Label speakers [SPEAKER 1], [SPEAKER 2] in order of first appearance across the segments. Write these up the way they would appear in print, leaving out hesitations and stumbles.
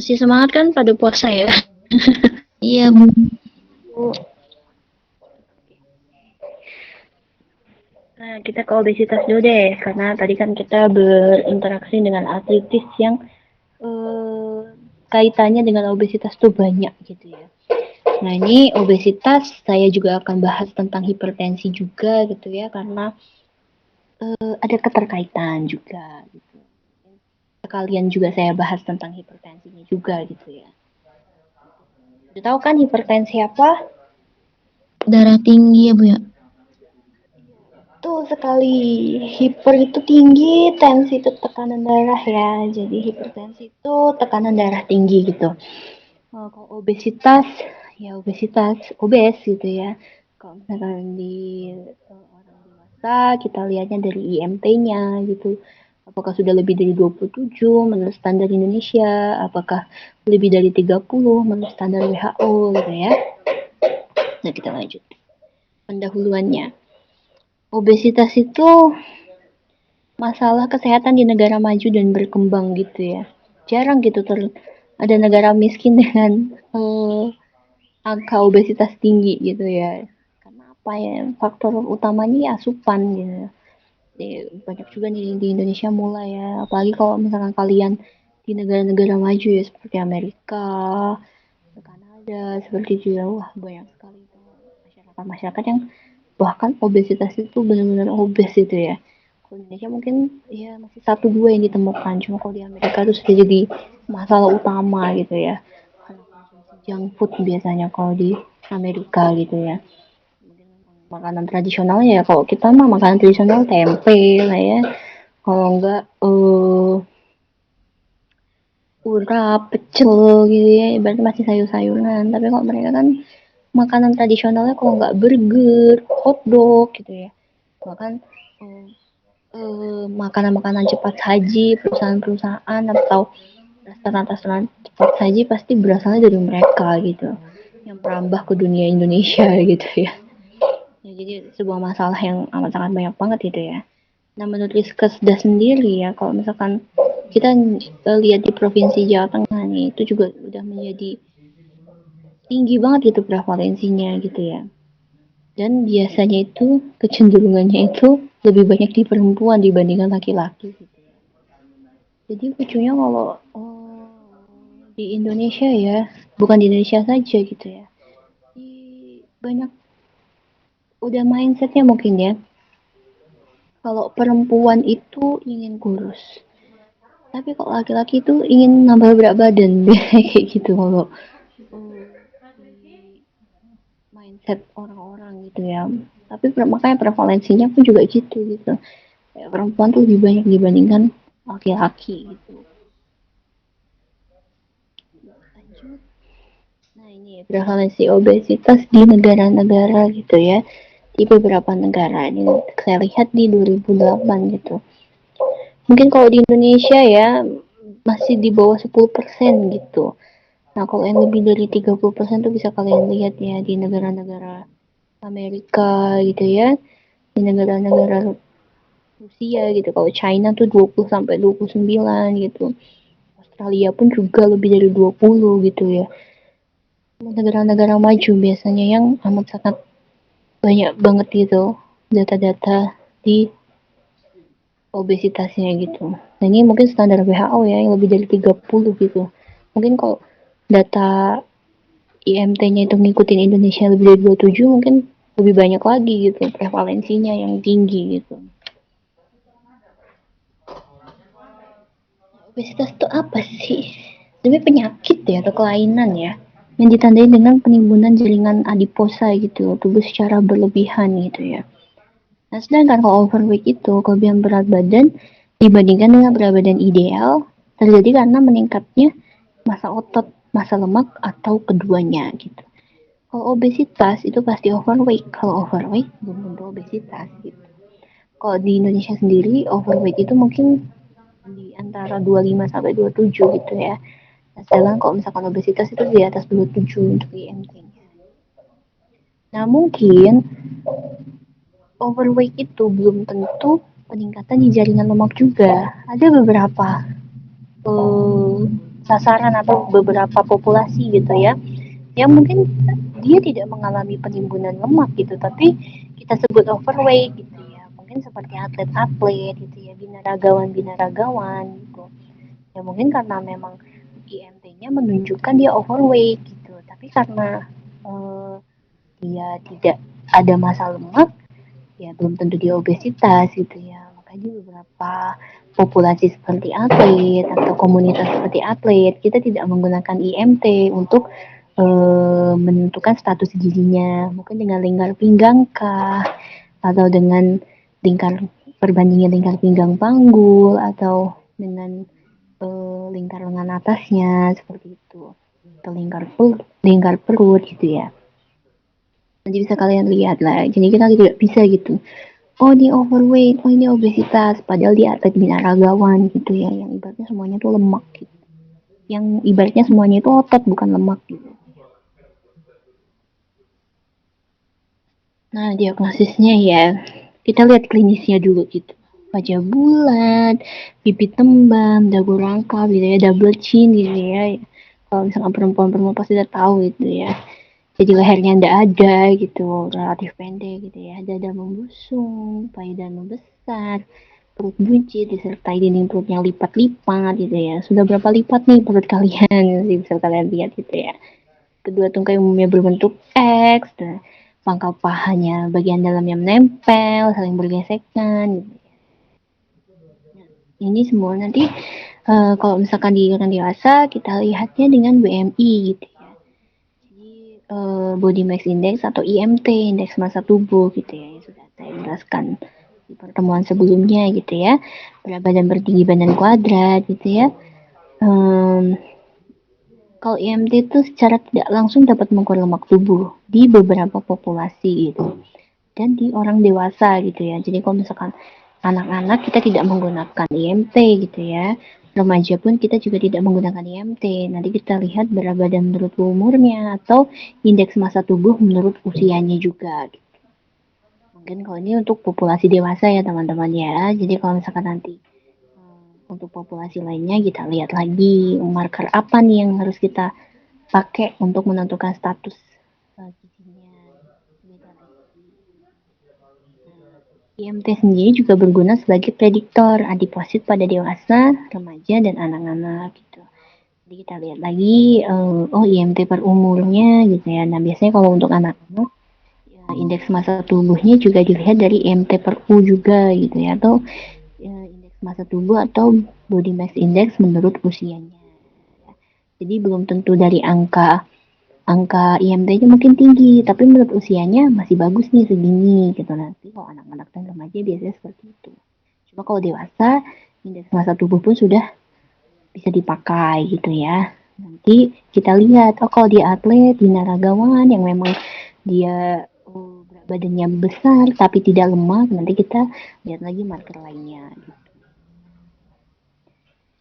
[SPEAKER 1] Masih semangat kan pada puasa ya?
[SPEAKER 2] Iya, Bu.
[SPEAKER 1] Nah, kita ke obesitas dulu deh, karena tadi kan kita berinteraksi dengan artritis yang eh, kaitannya dengan obesitas tuh banyak gitu ya. Nah, ini obesitas saya juga akan bahas tentang hipertensi juga gitu ya, karena ada keterkaitan juga gitu. Sekalian juga saya bahas tentang hipertensinya juga gitu ya. Udah tahu kan hipertensi apa?
[SPEAKER 2] Darah tinggi ya, Bu ya?
[SPEAKER 1] Tuh sekali, hiper itu tinggi, tensi itu tekanan darah ya. Jadi hipertensi itu tekanan darah tinggi gitu. Kalau obesitas, ya obesitas, obes gitu ya. Kalau misalkan di orang dewasa, kita lihatnya dari IMT-nya gitu. Apakah sudah lebih dari 27 menurut standar Indonesia? Apakah lebih dari 30 menurut standar WHO gitu ya. Nah kita lanjut. Pendahuluannya. Obesitas itu masalah kesehatan di negara maju dan berkembang gitu ya. Jarang gitu ada negara miskin dengan angka obesitas tinggi gitu ya. Karena apa ya? Faktor utamanya ya asupan gitu. Jadi, banyak juga nih di Indonesia mulai ya. Apalagi kalau misalkan kalian di negara-negara maju ya seperti Amerika, Kanada, seperti juga wah banyak sekali itu masyarakat-masyarakat yang bahkan obesitas itu benar-benar obes gitu ya. Kalau Indonesia mungkin ya masih satu dua yang ditemukan, cuma kalau di Amerika itu sudah jadi masalah utama gitu ya, karena konsumsi junk food biasanya kalau di Amerika gitu ya. Makanan tradisional ya, kalau kita mah makanan tradisional tempe lah ya, kalau enggak urap pecel gitu ya, ibaratnya masih sayur-sayuran. Tapi kalau mereka kan makanan tradisionalnya kalau nggak burger, hotdog gitu ya, bahkan makanan-makanan cepat saji, perusahaan-perusahaan atau restoran-restoran cepat saji pasti berasalnya dari mereka gitu, yang merambah ke dunia Indonesia gitu ya. Ya jadi sebuah masalah yang amat sangat banyak banget gitu ya. Nah menurut Riskesda sendiri ya, kalau misalkan kita lihat di provinsi Jawa Tengah nih, itu juga udah menjadi tinggi banget gitu prevalensinya gitu ya. Dan biasanya itu kecenderungannya itu lebih banyak di perempuan dibandingkan laki-laki gitu. Jadi lucunya kalau di Indonesia ya, bukan di Indonesia saja gitu ya. Di banyak udah mindsetnya mungkin ya. Kalau perempuan itu ingin kurus, tapi kalau laki-laki itu ingin nambah berat badan, kayak gitu kalau mindset orang-orang gitu ya. Tapi makanya prevalensinya pun juga gitu. Kayak perempuan tuh lebih banyak dibandingkan laki-laki gitu. Lanjut. Nah ini ya, prevalensi obesitas di negara-negara gitu ya. Di beberapa negara ini saya lihat di 2008 gitu. Mungkin kalau di Indonesia ya masih di bawah 10% gitu. Nah kalau yang lebih dari 30% tuh bisa kalian lihat ya di negara-negara Amerika gitu ya. Di negara-negara Rusia gitu. Kalau China tuh 20 sampai 29 gitu. Australia pun juga lebih dari 20 gitu ya. Negara-negara maju biasanya yang amat sangat banyak banget gitu data-data di obesitasnya gitu. Nah ini mungkin standar WHO ya yang lebih dari 30 gitu. Mungkin kalau data IMT-nya itu ngikutin Indonesia lebih dari 27 mungkin lebih banyak lagi gitu prevalensinya yang tinggi gitu. Obesitas itu apa sih? Sebenarnya penyakit ya atau kelainan ya yang ditandai dengan penimbunan jaringan adiposa gitu, tubuh secara berlebihan gitu ya. Nah, sedangkan kalau overweight itu kelebihan berat badan dibandingkan dengan berat badan ideal terjadi karena meningkatnya massa otot, massa lemak atau keduanya gitu. Kalau obesitas itu pasti overweight. Kalau overweight belum tentu obesitas gitu. Kalau di Indonesia sendiri overweight itu mungkin di antara 25 sampai 27 gitu ya. Nah, sedangkan kalau misalkan obesitas itu di atas 27 untuk IMT-nya. Nah, mungkin overweight itu belum tentu peningkatan di jaringan lemak juga. Ada beberapa eh, sasaran atau beberapa populasi gitu ya, yang mungkin dia tidak mengalami penimbunan lemak gitu, tapi kita sebut overweight gitu ya, mungkin seperti atlet-atlet gitu ya, binaragawan-binaragawan gitu. Ya mungkin karena memang IMT-nya menunjukkan dia overweight gitu, tapi karena dia tidak ada masa lemak, ya belum tentu dia obesitas gitu ya. Makanya beberapa populasi seperti atlet atau komunitas seperti atlet, kita tidak menggunakan IMT untuk menentukan status gizinya, mungkin dengan lingkar pinggang kah, atau dengan lingkar perbandingan lingkar pinggang panggul, atau dengan lingkar lengan atasnya seperti itu, atau lingkar perut gitu ya. Nanti bisa kalian lihat lah. Jadi kita tidak bisa gitu. Oh ini overweight, oh ini obesitas, padahal dia atlet binaragawan gitu ya, yang ibaratnya semuanya tuh lemak gitu. Yang ibaratnya semuanya itu otot bukan lemak gitu. Nah, diagnosisnya ya, kita lihat klinisnya dulu gitu. Wajah bulat, pipi tembam, dagu rangkap gitu ya, double chin gitu ya. Kalau misalkan perempuan-perempuan pasti udah tahu gitu ya. Jadi lehernya ndak ada gitu, relatif pendek gitu ya. Dada membusung, payudara membesar, perut buncit disertai dinding perutnya lipat-lipat gitu ya. Sudah berapa lipat nih perut kalian? Bisa kalian lihat gitu ya. Kedua tungkai umumnya berbentuk X, pangkal pahanya bagian dalamnya menempel, saling bergesekan. Gitu. Ini semua nanti kalau misalkan di orang dewasa kita lihatnya dengan BMI gitu ya. Jadi body mass index atau IMT, indeks massa tubuh gitu ya, yang sudah saya jelaskan di pertemuan sebelumnya gitu ya. Berat badan per tinggi badan kuadrat gitu ya. Kalau IMT itu secara tidak langsung dapat mengukur lemak tubuh di beberapa populasi gitu. Dan di orang dewasa gitu ya. Jadi kalau misalkan anak-anak kita tidak menggunakan IMT gitu ya. Remaja pun kita juga tidak menggunakan IMT. Nanti kita lihat berat badan menurut umurnya atau indeks massa tubuh menurut usianya juga. Mungkin kalau ini untuk populasi dewasa ya teman-teman ya. Jadi kalau misalkan nanti untuk populasi lainnya kita lihat lagi marker apa nih yang harus kita pakai untuk menentukan status gizinya. IMT sendiri juga berguna sebagai prediktor adiposit pada dewasa, remaja, dan anak-anak gitu. Jadi kita lihat lagi, oh IMT per umurnya gitu ya. Nah biasanya kalau untuk anak-anak, ya, indeks massa tubuhnya juga dilihat dari IMT per U juga gitu ya, atau ya, indeks massa tubuh atau body mass index menurut usianya. Jadi belum tentu dari angka angka IMT-nya mungkin tinggi, tapi menurut usianya masih bagus nih segini gitu. Nanti kalau anak-anak dan remaja biasanya seperti itu. Cuma kalau dewasa, indeks massa tubuh pun sudah bisa dipakai gitu ya. Nanti kita lihat, oh kalau dia atlet, binaragawan yang memang dia berat badannya besar tapi tidak lemak, nanti kita lihat lagi marker lainnya. Gitu.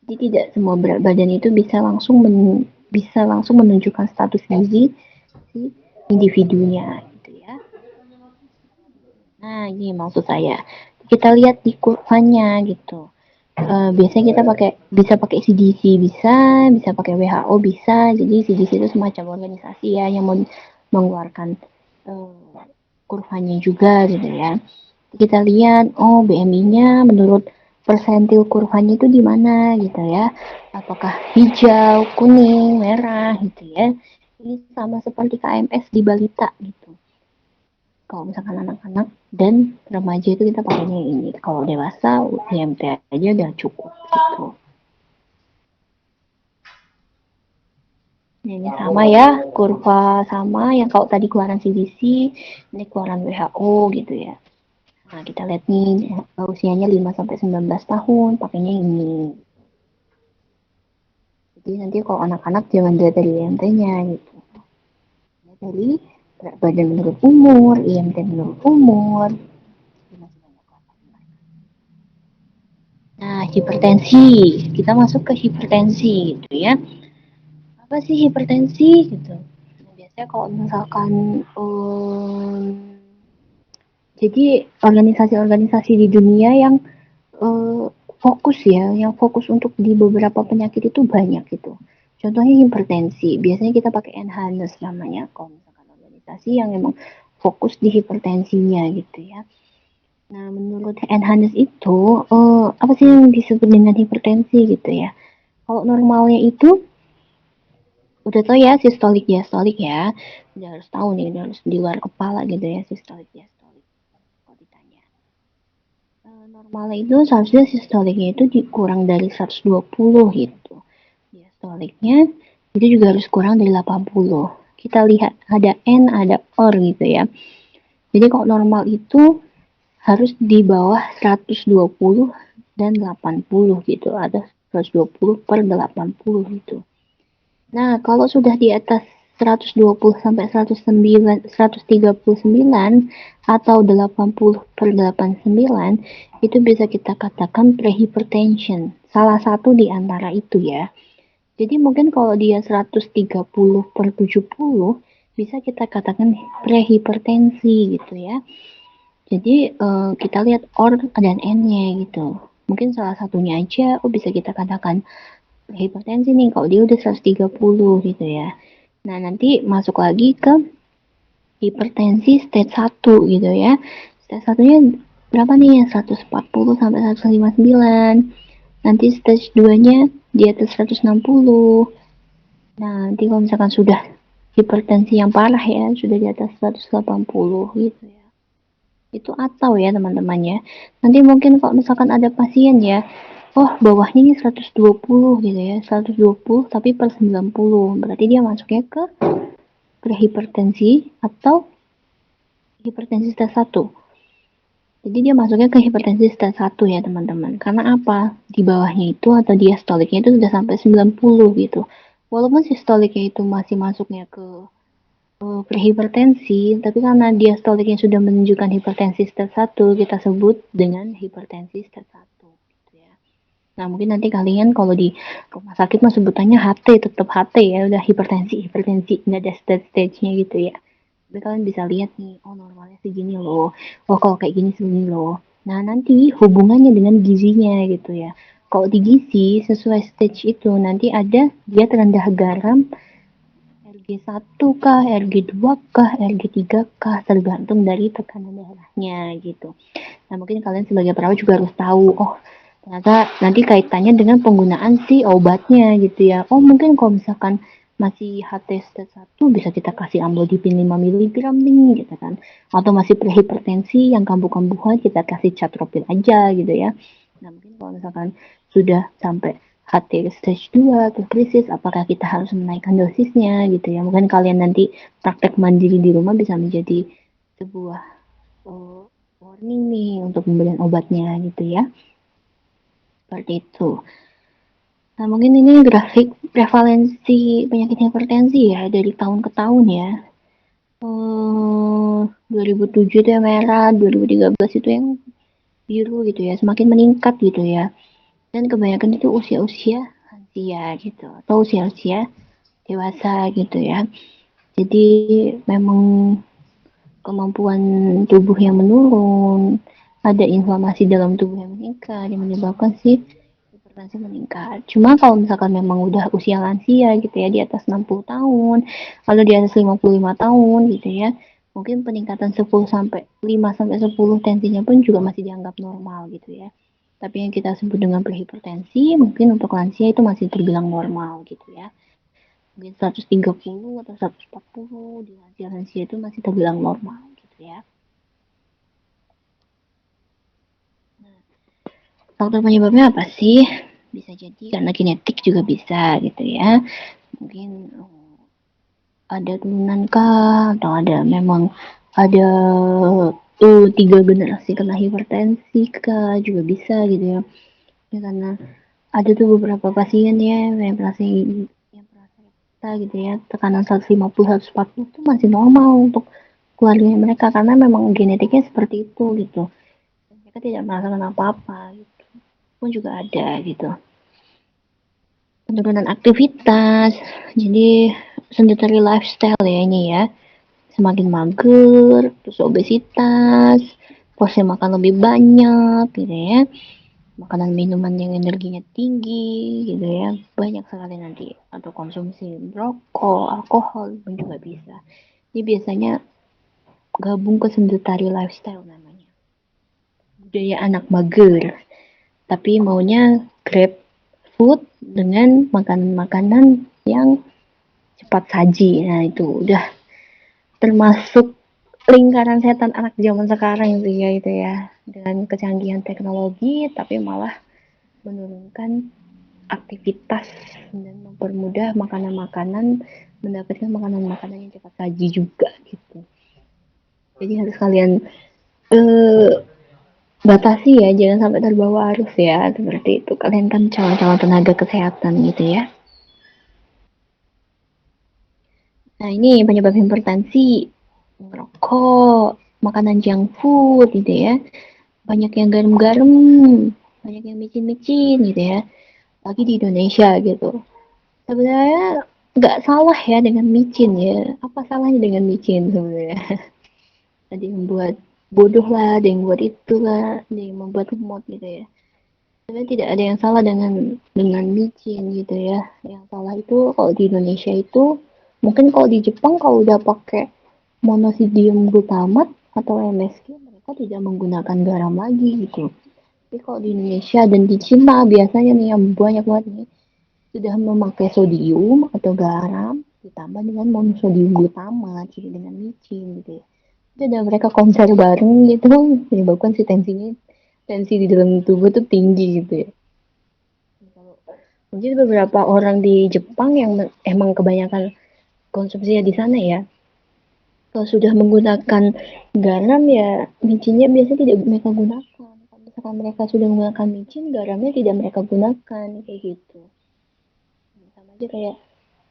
[SPEAKER 1] Jadi tidak semua berat badan itu bisa langsung menunjukkan status gizi si individunya gitu ya. Nah, ini maksud saya. Kita lihat di kurvanya gitu. Biasanya kita bisa pakai CDC bisa pakai WHO bisa. Jadi CDC itu semacam organisasi ya yang mengeluarkan kurvanya juga gitu ya. Kita lihat oh BMI-nya menurut persentil kurvanya itu di mana gitu ya. Apakah hijau, kuning, merah gitu ya. Ini sama seperti KMS di balita gitu. Kalau misalkan anak-anak dan remaja itu kita pakainya ini. Kalau dewasa IMT aja udah cukup gitu. Nah, ini sama ya, kurva sama yang kalau tadi keluaran CDC, ini keluaran WHO gitu ya. Nah, kita lihat nih usianya 5 sampai 19 tahun pakainya ini. Jadi nanti kalau anak-anak jangan dilihat dari IMT-nya gitu. Dari berat badan menurut umur, IMT menurut umur. Nah, hipertensi. Kita masuk ke hipertensi gitu ya. Apa sih hipertensi gitu? Nah, biasanya kalau misalkan jadi organisasi-organisasi di dunia yang fokus ya, yang fokus untuk di beberapa penyakit itu banyak gitu. Contohnya hipertensi, biasanya kita pakai enhanced namanya kalau misalkan organisasi yang memang fokus di hipertensinya gitu ya. Nah, menurut enhanced itu apa sih yang disebut dengan hipertensi gitu ya? Kalau normalnya itu udah tau ya sistolik diastolik ya, udah harus tahu nih, udah harus di luar kepala gitu ya sistolik diastolik kalau ditanya. Normalnya itu seharusnya sistoliknya itu kurang dari 120 gitu. Diastoliknya itu juga harus kurang dari 80. Kita lihat ada N, ada OR gitu ya. Jadi kalau normal itu harus di bawah 120 dan 80 gitu. Ada 120 per 80 gitu. Nah, kalau sudah di atas 120 sampai 109, 139 atau 80 per 89 itu bisa kita katakan prehypertension. Salah satu di antara itu ya. Jadi mungkin kalau dia 130 per 70 bisa kita katakan prehipertensi gitu ya. Jadi kita lihat OR dan N-nya gitu. Mungkin salah satunya aja bisa kita katakan hipertensi nih kalau dia udah 130 gitu ya. Nah, nanti masuk lagi ke hipertensi stage 1 gitu ya. Stage 1-nya berapa nih? 140 sampai 159. Nanti stage 2-nya di atas 160. Nah, nanti kalau misalkan sudah hipertensi yang parah ya, sudah di atas 180 gitu ya. Itu atau ya teman-teman ya. Nanti mungkin kalau misalkan ada pasien ya, oh bawahnya ini 120 gitu ya, 120 tapi per 90. Berarti dia masuknya ke prehipertensi atau hipertensi stage 1. Jadi dia masuknya ke hipertensi stage 1 ya teman-teman. Karena apa? Di bawahnya itu atau diastoliknya itu sudah sampai 90 gitu. Walaupun sistoliknya itu masih masuknya ke prehipertensi, tapi karena diastoliknya sudah menunjukkan hipertensi stage 1, kita sebut dengan hipertensi stage 1 gitu ya. Nah, mungkin nanti kalian kalau di rumah sakit mah sebutannya HT, tetap HT ya, udah hipertensi, nggak ada stage-nya gitu ya. Tapi kalian bisa lihat nih, oh normalnya segini loh, oh kalau kayak gini segini loh. Nah, nanti hubungannya dengan gizinya gitu ya. Kalau di gizi, sesuai stage itu, nanti ada dia terendah garam, RG1 kah, RG2 kah, RG3 kah, tergantung dari tekanan darahnya gitu. Nah, mungkin kalian sebagai perawat juga harus tahu, oh ternyata nanti kaitannya dengan penggunaan si obatnya gitu ya. Oh mungkin kalau misalkan masih HT stage 1 bisa kita kasih amlodipin 5 mg nih gitu kan. Atau masih prehipertensi yang kambuh-kambuhan kita kasih catropil aja gitu ya. Nah mungkin kalau misalkan sudah sampai HT stage 2 atau krisis, apakah kita harus menaikkan dosisnya gitu ya. Mungkin kalian nanti praktek mandiri di rumah bisa menjadi sebuah warning nih untuk pemberian obatnya gitu ya. Seperti itu. Nah, mungkin ini grafik prevalensi penyakit hipertensi ya dari tahun ke tahun ya. 2007 itu yang merah, 2013 itu yang biru gitu ya, semakin meningkat gitu ya. Dan kebanyakan itu usia-usia lansia gitu atau usia-usia dewasa gitu ya. Jadi memang kemampuan tubuh yang menurun, ada inflamasi dalam tubuh yang meningkat yang menyebabkan si hipertensi meningkat. Cuma kalau misalkan memang udah usia lansia gitu ya, di atas 60 tahun atau di atas 55 tahun gitu ya, mungkin peningkatan 10 sampai 5 sampai 10 tensinya pun juga masih dianggap normal gitu ya. Tapi yang kita sebut dengan prehipertensi mungkin untuk lansia itu masih terbilang normal gitu ya. Mungkin 130 atau 140 di lansia-lansia itu masih terbilang normal gitu ya. Faktor penyebabnya apa sih? Bisa jadi karena genetik juga bisa gitu ya. Mungkin ada turunan kah atau ada memang ada tiga generasi kena hipertensi kah juga bisa gitu ya. Ya karena ada tuh beberapa pasien ya yang merasa gitu ya tekanan 150 140 itu masih normal untuk keluarganya mereka karena memang genetiknya seperti itu gitu. Mereka tidak merasakan apa-apa gitu. Pun juga ada gitu. Penurunan aktivitas, jadi sedentary lifestyle ya ini ya, semakin mager, terus obesitas, porsi makan lebih banyak gitu ya. makanan minuman yang energinya tinggi gitu ya, banyak sekali nanti, atau konsumsi rokok, alkohol pun juga bisa. Ini biasanya gabung ke sedentary lifestyle namanya, budaya anak mager, tapi maunya grab food dengan makanan-makanan yang cepat saji. Nah itu udah termasuk lingkaran setan anak zaman sekarang sih ya, itu ya, dengan kecanggihan teknologi tapi malah menurunkan aktivitas dan mempermudah makanan-makanan, mendapatkan makanan-makanan yang cepat saji juga gitu. Jadi harus kalian eh, batasi ya, jangan sampai terbawa arus ya, seperti itu. Kalian kan calon-calon tenaga kesehatan gitu ya. Nah ini penyebab hipertensi, merokok, makanan junk food gitu ya, banyak yang garam-garam, banyak yang micin-micin gitu ya, lagi di Indonesia gitu. Sebenarnya nggak salah ya dengan micin ya, apa salahnya dengan micin sebenarnya? Ada yang buat bodoh lah, ada yang buat itulah, ada yang membuat lemot gitu ya. Sebenarnya tidak ada yang salah dengan micin gitu ya. Yang salah itu kalau di Indonesia itu, mungkin kalau di Jepang kalau udah pakai monosodium glutamat atau MSG, mereka tidak menggunakan garam lagi gitu. Tapi kalau di Indonesia dan di Cina biasanya nih yang banyak banget nih, sudah memakai sodium atau garam ditambah dengan monosodium glutamat, jadi dengan micin gitu ya. Itu udah mereka konser bareng gitu, menyebabkan si tensi di dalam tubuh tuh tinggi gitu ya. Kalau mungkin beberapa orang di Jepang yang emang kebanyakan konsumsinya di sana ya, kalau sudah menggunakan garam ya micinnya biasanya tidak mereka gunakan. Kalau misalkan mereka sudah menggunakan micin, garamnya tidak mereka gunakan kayak gitu. Sama aja kayak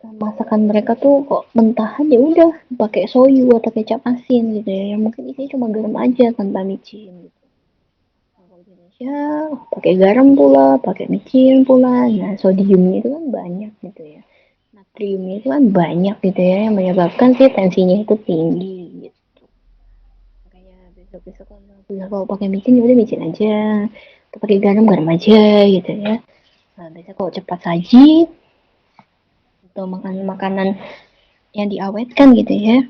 [SPEAKER 1] masakan mereka tuh kok mentahan ya udah pakai soyu atau kecap asin gitu ya, yang mungkin isinya cuma garam aja tanpa micin gitu. Kalau di Indonesia pakai garam pula, pakai micin pula, nah sodiumnya itu kan banyak gitu ya, natriumnya itu kan banyak gitu ya, yang menyebabkan si tensinya itu tinggi gitu. Makanya besok-besok kalau pakai micin ya udah micin aja, atau pakai garam garam aja gitu ya. Nah, biasanya kalau cepat saji atau makan makanan yang diawetkan gitu ya,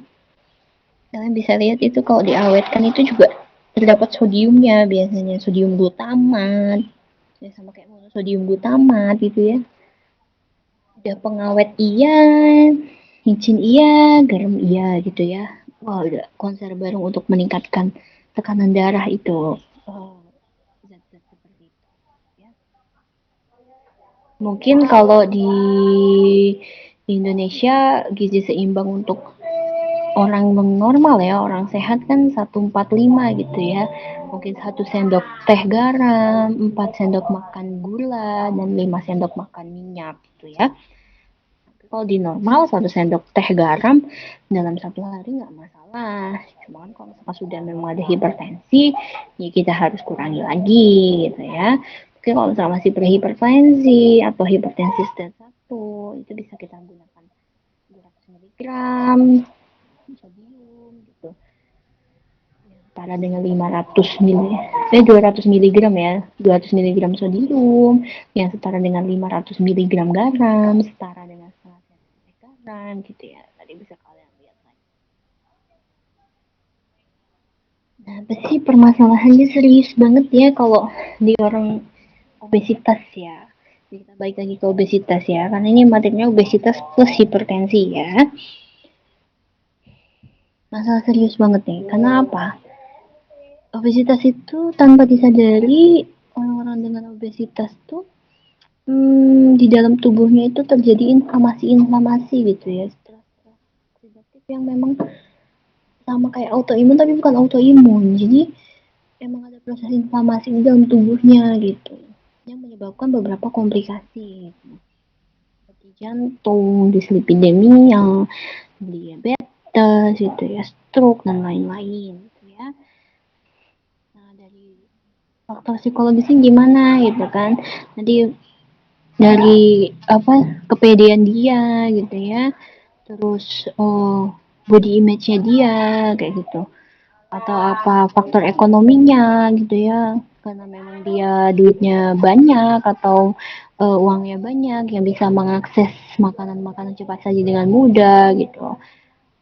[SPEAKER 1] kalian bisa lihat itu kalau diawetkan itu juga terdapat sodiumnya, biasanya sodium glutamat ya, sama kayak monosodium glutamat gitu ya. Udah pengawet iya, micin iya, garam iya gitu ya. Wah udah konser bareng untuk meningkatkan tekanan darah itu. Oh, zat-zat seperti itu ya. Mungkin kalau di Indonesia gizi seimbang untuk orang normal ya, orang sehat kan 145 gitu ya. Mungkin 1 sendok teh garam, 4 sendok makan gula, dan 5 sendok makan minyak gitu ya. Kalau di normal 1 sendok teh garam dalam 1 hari nggak masalah. Cuma kan kalau misalkan sudah memang ada hipertensi, ya kita harus kurangi lagi gitu ya. Mungkin kalau misalkan masih prehipertensi atau hipertensi stage 1, itu bisa kita gunakan 200 miligram sodium gitu, setara dengan 500 mili 200 miligram ya, 200 miligram sodium yang setara dengan 500 miligram garam, setara dengan setengah garam gitu ya. Tadi bisa kalian lihat lagi. Nah, sih permasalahannya serius banget ya kalau di orang obesitas ya. Jadi kita balik lagi ke obesitas ya, karena ini materinya obesitas plus hipertensi ya. Masalah serius banget nih. Karena apa? Obesitas itu tanpa disadari, orang-orang dengan obesitas tuh di dalam tubuhnya itu terjadi inflamasi-inflamasi gitu ya, stres-stres oksidatif yang memang sama kayak autoimun tapi bukan autoimun. Jadi emang ada proses inflamasi di dalam tubuhnya gitu, yang menyebabkan beberapa komplikasi gitu. Seperti jantung, dislipidemia, diabetes gitu ya, stroke dan lain-lain gitu ya. Nah, dari faktor psikologisnya gimana gitu kan, nanti dari apa, kepedean dia gitu ya, terus body image-nya dia kayak gitu, atau apa faktor ekonominya gitu ya, karena memang dia duitnya banyak atau uangnya banyak yang bisa mengakses makanan-makanan cepat saji dengan mudah gitu.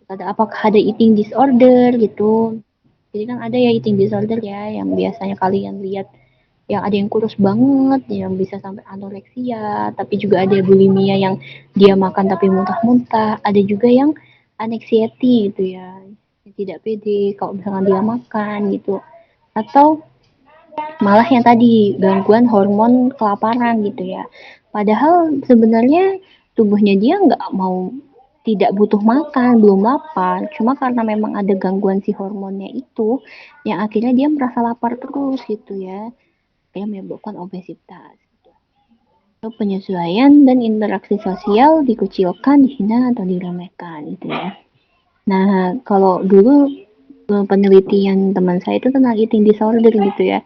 [SPEAKER 1] Apakah ada eating disorder gitu? Jadi kan ada ya eating disorder ya yang biasanya kalian lihat yang ada yang kurus banget yang bisa sampai anoreksia, tapi juga ada bulimia yang dia makan tapi muntah-muntah, ada juga yang anexiety gitu ya, yang tidak pede kalau misalkan dia makan gitu, atau malah yang tadi gangguan hormon kelaparan gitu ya, padahal sebenarnya tubuhnya dia nggak mau, tidak butuh makan, belum lapar, cuma karena memang ada gangguan si hormonnya itu yang akhirnya dia merasa lapar terus gitu ya, yang menyebabkan obesitas. Penyesuaian dan interaksi sosial dikucilkan, dihina, atau diremehkan gitu ya. Nah, kalau dulu penelitian teman saya itu tentang eating disorder gitu ya.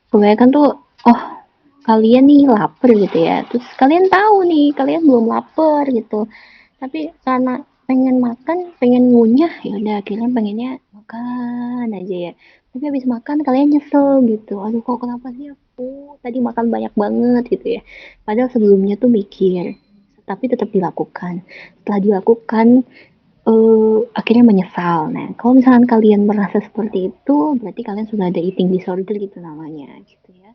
[SPEAKER 1] Kebanyakan tuh, oh kalian nih lapar gitu ya. Terus kalian tahu nih, kalian belum lapar gitu. Tapi karena pengen makan, pengen ngunyah, ya udah akhirnya pengennya makan aja ya. Tapi habis makan kalian nyesel gitu. Aduh kok kenapa sih aku tadi makan banyak banget gitu ya. Padahal sebelumnya tuh mikir, tapi tetap dilakukan. Setelah dilakukan akhirnya menyesal. Nah, kalau misalkan kalian merasa seperti itu, berarti kalian sudah ada eating disorder gitu namanya gitu ya.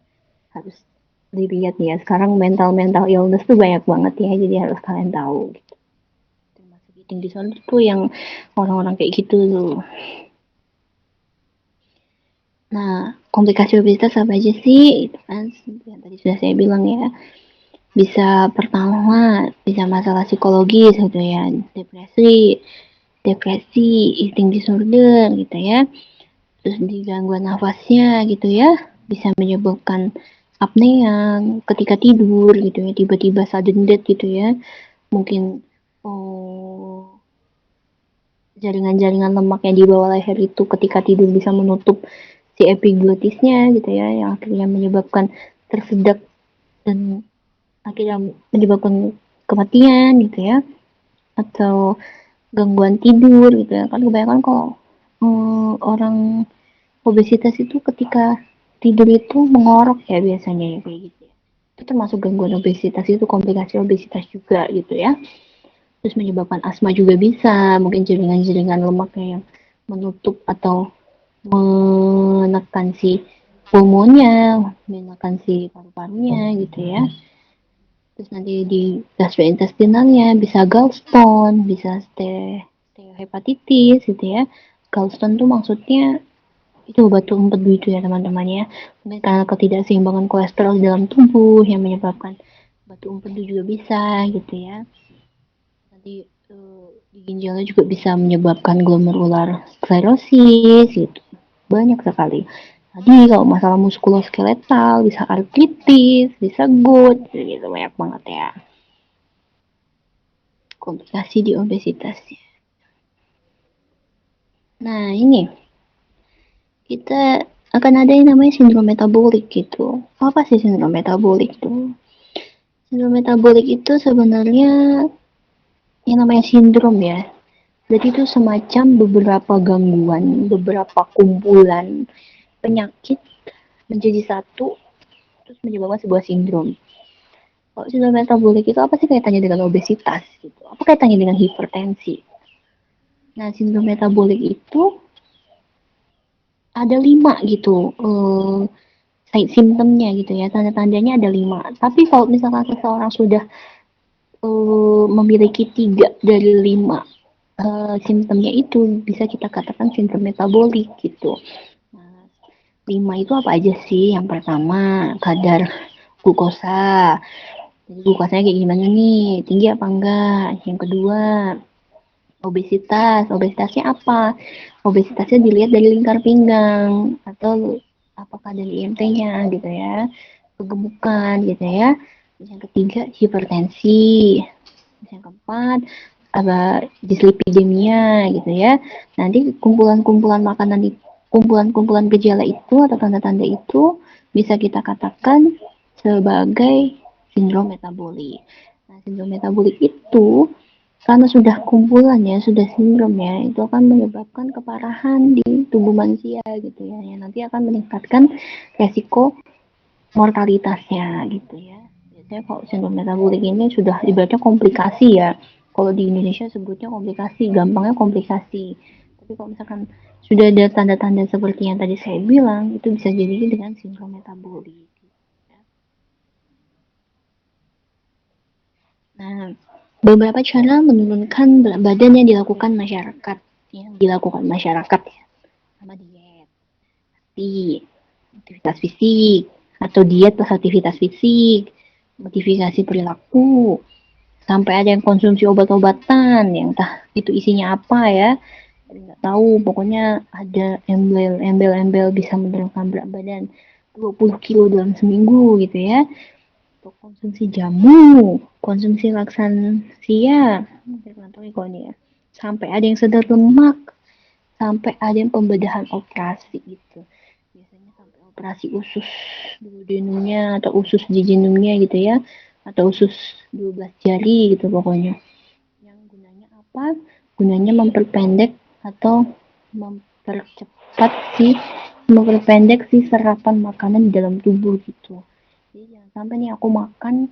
[SPEAKER 1] Harus dilihat ya. Sekarang mental illness tuh banyak banget ya, jadi harus kalian tahu gitu. Termasuk eating disorder tuh yang orang-orang kayak gitu tuh. Nah, komplikasi obesitas apa aja sih? Itu kan yang tadi sudah saya bilang ya. Bisa pertama, bisa masalah psikologis gitu ya, depresi, eating disorder gitu ya. Terus di gangguan nafasnya gitu ya, bisa menyebabkan apnea ketika tidur gitu ya, tiba-tiba sudden death gitu ya. Mungkin oh, jaringan-jaringan lemak yang di bawah leher itu ketika tidur bisa menutup si epiglotisnya gitu ya, yang akhirnya menyebabkan tersedak dan akhirnya menyebabkan kematian gitu ya, atau gangguan tidur gitu ya, kan kebanyakan kalau orang obesitas itu ketika tidur itu mengorok ya biasanya ya kayak gitu ya. Itu termasuk gangguan obesitas, itu komplikasi obesitas juga gitu ya. Terus menyebabkan asma juga bisa, mungkin jaringan-jaringan lemaknya yang menutup atau menekan si pulmonnya, menekan si paru-parunya gitu ya. Terus nanti di gastrointestinalnya bisa gallstone, bisa steatohepatitis gitu ya. Gallstone tuh maksudnya itu batu empedu itu ya teman-teman ya. Mungkin karena ketidakseimbangan kolesterol di dalam tubuh yang menyebabkan batu empedu juga bisa gitu ya. Nanti di ginjalnya juga bisa menyebabkan glomerular sclerosis gitu. Banyak sekali. Tadi kalau masalah muskuloskeletal bisa artritis, bisa GOUT gitu banyak banget ya. Komplikasi di obesitas. Nah, ini kita akan ada yang namanya sindrom metabolik gitu. Apa sih sindrom metabolik itu? Sindrom metabolik itu sebenarnya yang namanya sindrom ya. Jadi itu semacam beberapa gangguan, beberapa kumpulan penyakit menjadi satu terus menyebabkan sebuah sindrom. Kalau sindrom metabolik itu apa sih kaitannya dengan obesitas gitu? Apa kaitannya dengan hipertensi? Nah, sindrom metabolik itu ada 5 gitu simptomnya gitu ya, tanda-tandanya ada 5. Tapi kalau misalkan seseorang sudah memiliki 3 dari 5 simptomnya itu bisa kita katakan sindrom metabolik gitu. Nah, 5 itu apa aja sih? Yang pertama kadar glukosa. Jadi glukosanya kayak gimana nih? Tinggi apa enggak? Yang kedua obesitas. Obesitasnya apa? Obesitasnya dilihat dari lingkar pinggang atau apakah dari IMT-nya gitu ya, kegemukan gitu ya. Yang ketiga hipertensi. Yang keempat ada dislipidemia gitu ya. Nanti kumpulan-kumpulan makanan, kumpulan-kumpulan gejala itu atau tanda-tanda itu bisa kita katakan sebagai sindrom metabolik. Nah, sindrom metabolik itu karena sudah kumpulan ya, sudah sindrom ya, itu akan menyebabkan keparahan di tubuh manusia gitu ya, yang nanti akan meningkatkan resiko mortalitasnya gitu ya. Biasanya kalau sindrom metabolik ini sudah ibaratnya komplikasi ya. Kalau di Indonesia sebutnya komplikasi, gampangnya komplikasi. Tapi kalau misalkan sudah ada tanda-tanda seperti yang tadi saya bilang, itu bisa jadi dengan sindrom metabolik. Nah, beberapa cara menurunkan berat badan yang dilakukan masyarakat, ya, sama diet, pasti, aktivitas fisik, atau diet plus aktivitas fisik, modifikasi perilaku, sampai ada yang konsumsi obat-obatan yang entah itu isinya apa ya, nggak tahu, pokoknya ada embel-embel bisa menurunkan berat badan 20 kilo dalam seminggu gitu ya. Untuk konsumsi jamu, konsumsi laksansia, ya, sampai ada yang sedar lemak, sampai ada yang pembedahan operasi gitu. Biasanya sampai operasi usus duodenumnya atau usus jejunumnya gitu ya, atau usus 12 jari gitu pokoknya. Yang gunanya apa? Gunanya memperpendek atau mempercepat si memperpendek si serapan makanan di dalam tubuh gitu. Jadi jangan sampai nih aku makan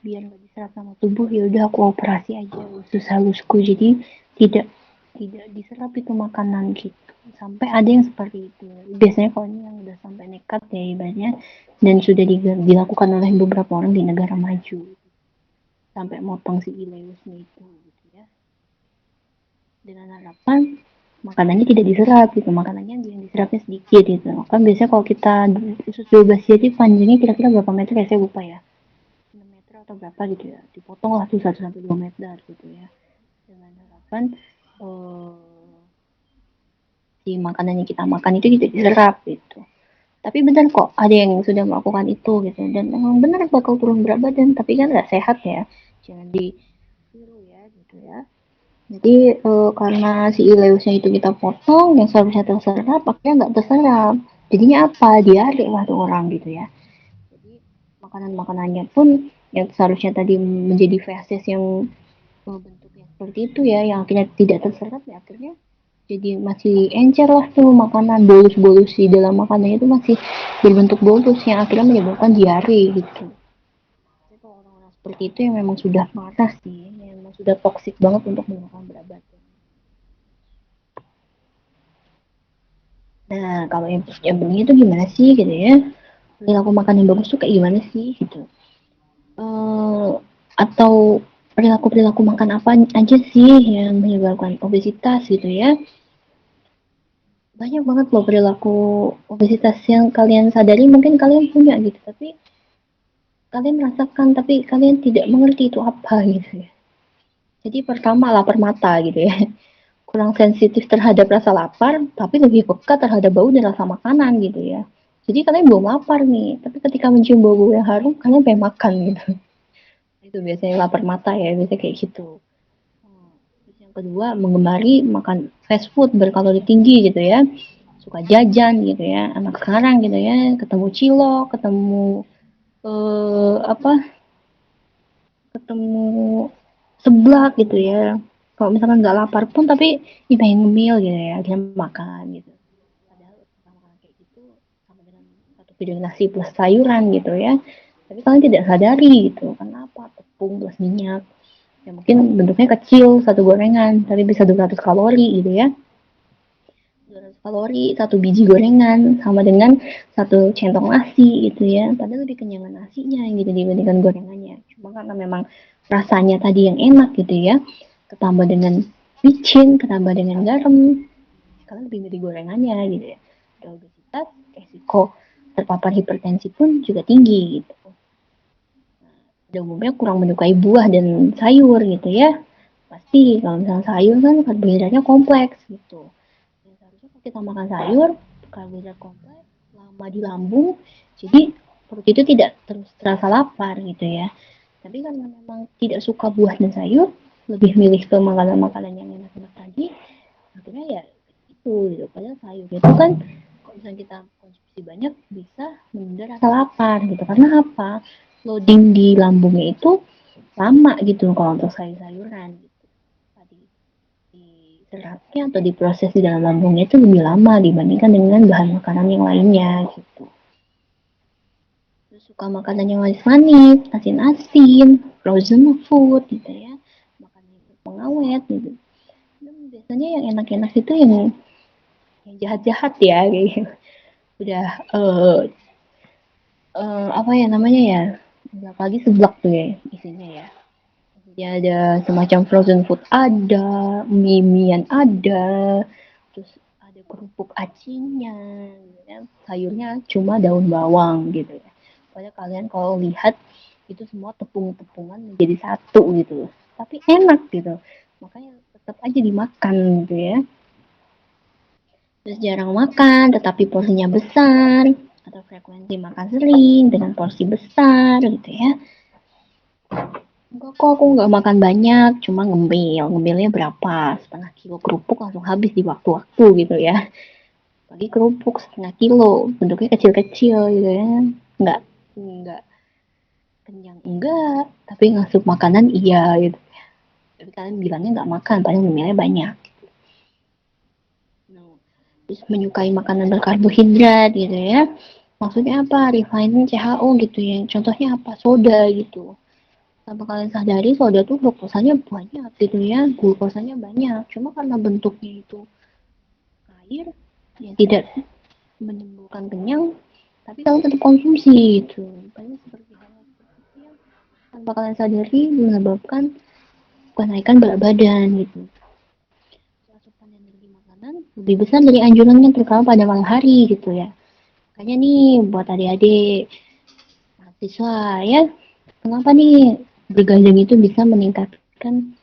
[SPEAKER 1] biar nggak diserap sama tubuh, ya udah aku operasi aja usus halusku, jadi tidak tidak diserap itu makanan gitu. Sampai ada yang seperti itu. Biasanya kalau ini yang udah sampai nekat ya ibaratnya, dan sudah dilakukan oleh beberapa orang di negara maju, sampai motong si ileusnya itu gitu ya, dengan harapan makanannya tidak diserap gitu, makanannya yang diserapnya sedikit gitu. Kan biasanya kalau kita usus 12 jadi panjangnya kira-kira berapa meter ya, saya lupa ya, 6 meter atau berapa gitu ya, dipotong lah tuh 1 sampai 2 meter gitu ya, dengan harapan eh, si makanan yang kita makan itu tidak diserap gitu. Tapi benar kok ada yang sudah melakukan itu gitu, dan memang benar bakal turun berat badan, tapi kan nggak sehat ya, jangan ditiru ya gitu ya. Jadi karena si ileusnya itu kita potong, yang seharusnya terserap akhirnya nggak terserap, jadinya apa, diare lah tuh orang gitu ya. Jadi makanan-makanannya pun yang seharusnya tadi menjadi feses yang bentuknya seperti itu ya, yang akhirnya tidak terserap ya, akhirnya jadi masih encer lah tuh makanan, bolus-bolus di dalam makanannya itu masih berbentuk bolus yang akhirnya menyebabkan diare gitu. Jadi kalau orang-orang seperti itu yang memang sudah parah sih, yang memang sudah toksik banget untuk menggunakan berat badan. Nah, kalau yang begini tuh gimana sih gitu ya? Perilaku makan yang bagus tuh kayak gimana sih gitu? Eh atau perilaku-perilaku makan apa aja sih yang menyebabkan obesitas gitu ya? Banyak banget loh perilaku obesitas yang kalian sadari, mungkin kalian punya gitu, tapi kalian merasakan tapi kalian tidak mengerti itu apa gitu ya. Jadi pertama lapar mata gitu ya. Kurang sensitif terhadap rasa lapar, tapi lebih peka terhadap bau dan rasa makanan gitu ya. Jadi kalian belum lapar nih, tapi ketika mencium bau-bau yang harum, kalian pengen makan gitu. Itu biasanya lapar mata ya, biasanya kayak gitu. Terus yang kedua, mengemari makan fast food berkalori tinggi gitu ya. Suka jajan gitu ya, anak sekarang gitu ya, ketemu cilok, ketemu apa, ketemu seblak gitu ya. Kalau misalkan nggak lapar pun tapi pengen ngemil gitu ya, dia makan gitu. Padahal makan kayak gitu sama dengan satu piring nasi plus sayuran gitu ya. Tapi kalian tidak sadari gitu. Kenapa? Tepung plus minyak. Ya mungkin bentuknya kecil, satu gorengan, tapi bisa 200 kalori gitu ya. 200 kalori satu biji gorengan sama dengan satu centong nasi gitu ya, padahal lebih kenyangan nasinya gitu dibandingkan gorengannya, cuma karena memang rasanya tadi yang enak gitu ya, ketambah dengan micin, ketambah dengan garam, kalian lebih milih gorengannya gitu ya. Ada obesitas, resiko terpapar hipertensi pun juga tinggi gitu. Pada umumnya kurang menyukai buah dan sayur gitu ya, pasti kalau misalnya sayur kan karbohidratnya kompleks gitu. Dan seharusnya kalau kita makan sayur, karbohidrat kompleks, lama di lambung, jadi perut itu tidak terus terasa lapar gitu ya. Tapi karena memang tidak suka buah dan sayur, lebih milih ke makanan-makanan yang enak-enak tadi, akhirnya ya itu gitu. Padahal sayur itu kan kalau misalnya kita konsumsi banyak bisa menunda rasa lapar gitu. Karena apa? Loading di lambungnya itu lama gitu kalau untuk sayur-sayuran gitu. diserapnya atau diproses di dalam lambungnya itu lebih lama dibandingkan dengan bahan makanan yang lainnya gitu. Terus suka makanan yang manis-manis, asin-asin, frozen food gitu ya, makanan yang pengawet gitu. Dan biasanya yang enak-enak itu yang jahat-jahat ya kayak gitu. Udah apa ya namanya ya? Apalagi seblak tuh ya isinya ya. Jadi ada semacam frozen food ada, mie-mian ada, terus ada kerupuk acinya, gitu ya. Sayurnya cuma daun bawang gitu ya. Pokoknya kalian kalau lihat itu semua tepung-tepungan menjadi satu gitu. Tapi enak gitu. Makanya tetap aja dimakan gitu ya. Terus jarang makan, tetapi porsinya besar, atau frekuensi makan sering dengan porsi besar gitu ya. Enggak kok, aku nggak makan banyak, cuma ngemil. Ngemilnya berapa? Setengah kilo kerupuk langsung habis di waktu-waktu gitu ya. Bagi kerupuk setengah kilo, bentuknya kecil-kecil gitu ya. Nggak kenyang enggak, tapi ngasup makanan iya gitu. Tapi kalian bilangnya nggak makan, padahal ngemilnya banyak. Nah, terus menyukai makanan berkarbohidrat gitu ya. Maksudnya apa? Refined CHO gitu ya. Contohnya apa? Soda gitu. Tanpa kalian sadari soda tuh glukosanya banyak gitu ya, glukosanya banyak. Cuma karena bentuknya itu air yang tidak menimbulkan kenyang, tapi kalian tetap konsumsi gitu. Makanya seperti hal seperti yang tanpa kalian sadari menyebabkan kenaikan berat badan gitu. Asupan energi makanan lebih besar dari anjurannya terutama pada malam hari gitu ya. Makanya nih buat adik-adik mahasiswa ya, kenapa nih bergadang itu bisa meningkatkan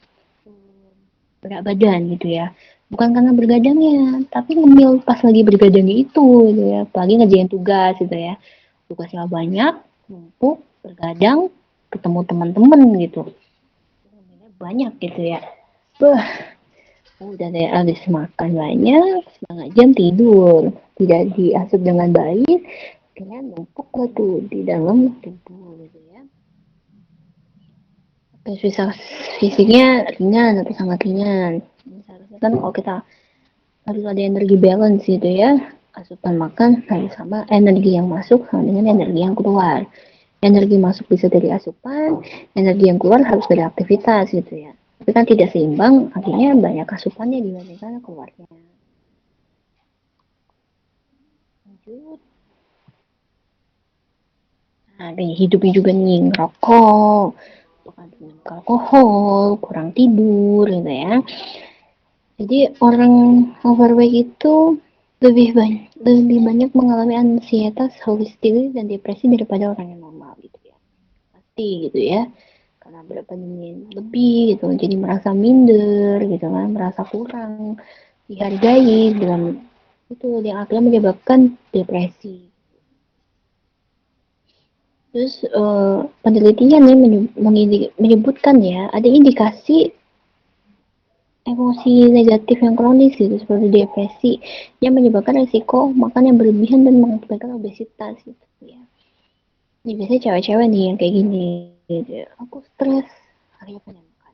[SPEAKER 1] berat badan gitu ya, bukan karena bergadangnya tapi ngemil pas lagi bergadangnya itu gitu ya, apalagi ngerjain tugas gitu ya, tugasnya banyak numpuk bergadang ketemu teman-teman gitu ngemilnya banyak gitu ya. Wah, udah deh habis makan banyak setengah jam tidur tidak diasup dengan baik, akhirnya numpuk lah tuh di dalam tubuh gitu ya. Aktivitas fisiknya ringan atau sangat ringan. Seharusnya kan kalau kita harus ada energi balance gitu ya, asupan makan harus sama energi yang masuk sama dengan energi yang keluar. Energi masuk bisa dari asupan, energi yang keluar harus dari aktivitas gitu ya, tapi kan tidak seimbang, akhirnya banyak asupannya dibandingkan keluarnya. Lanjut. Nah, dari hidupnya juga nih ngerokok, alkohol, kurang tidur gitu ya. Jadi orang overweight itu lebih banyak mengalami ansietas, holistik dan depresi daripada orang yang normal gitu ya. Pasti gitu ya. Karena berat badannya lebih gitu, jadi merasa minder gitu kan, merasa kurang dihargai dengan itu yang akhirnya menyebabkan depresi. Terus penelitian nih menyebutkan ya ada indikasi emosi negatif yang kronis gitu seperti depresi yang menyebabkan risiko makan yang berlebihan dan mengakibatkan obesitas gitu ya. Ini biasanya cewek-cewek nih yang kayak gini gitu. Aku stres, akhirnya pengen makan.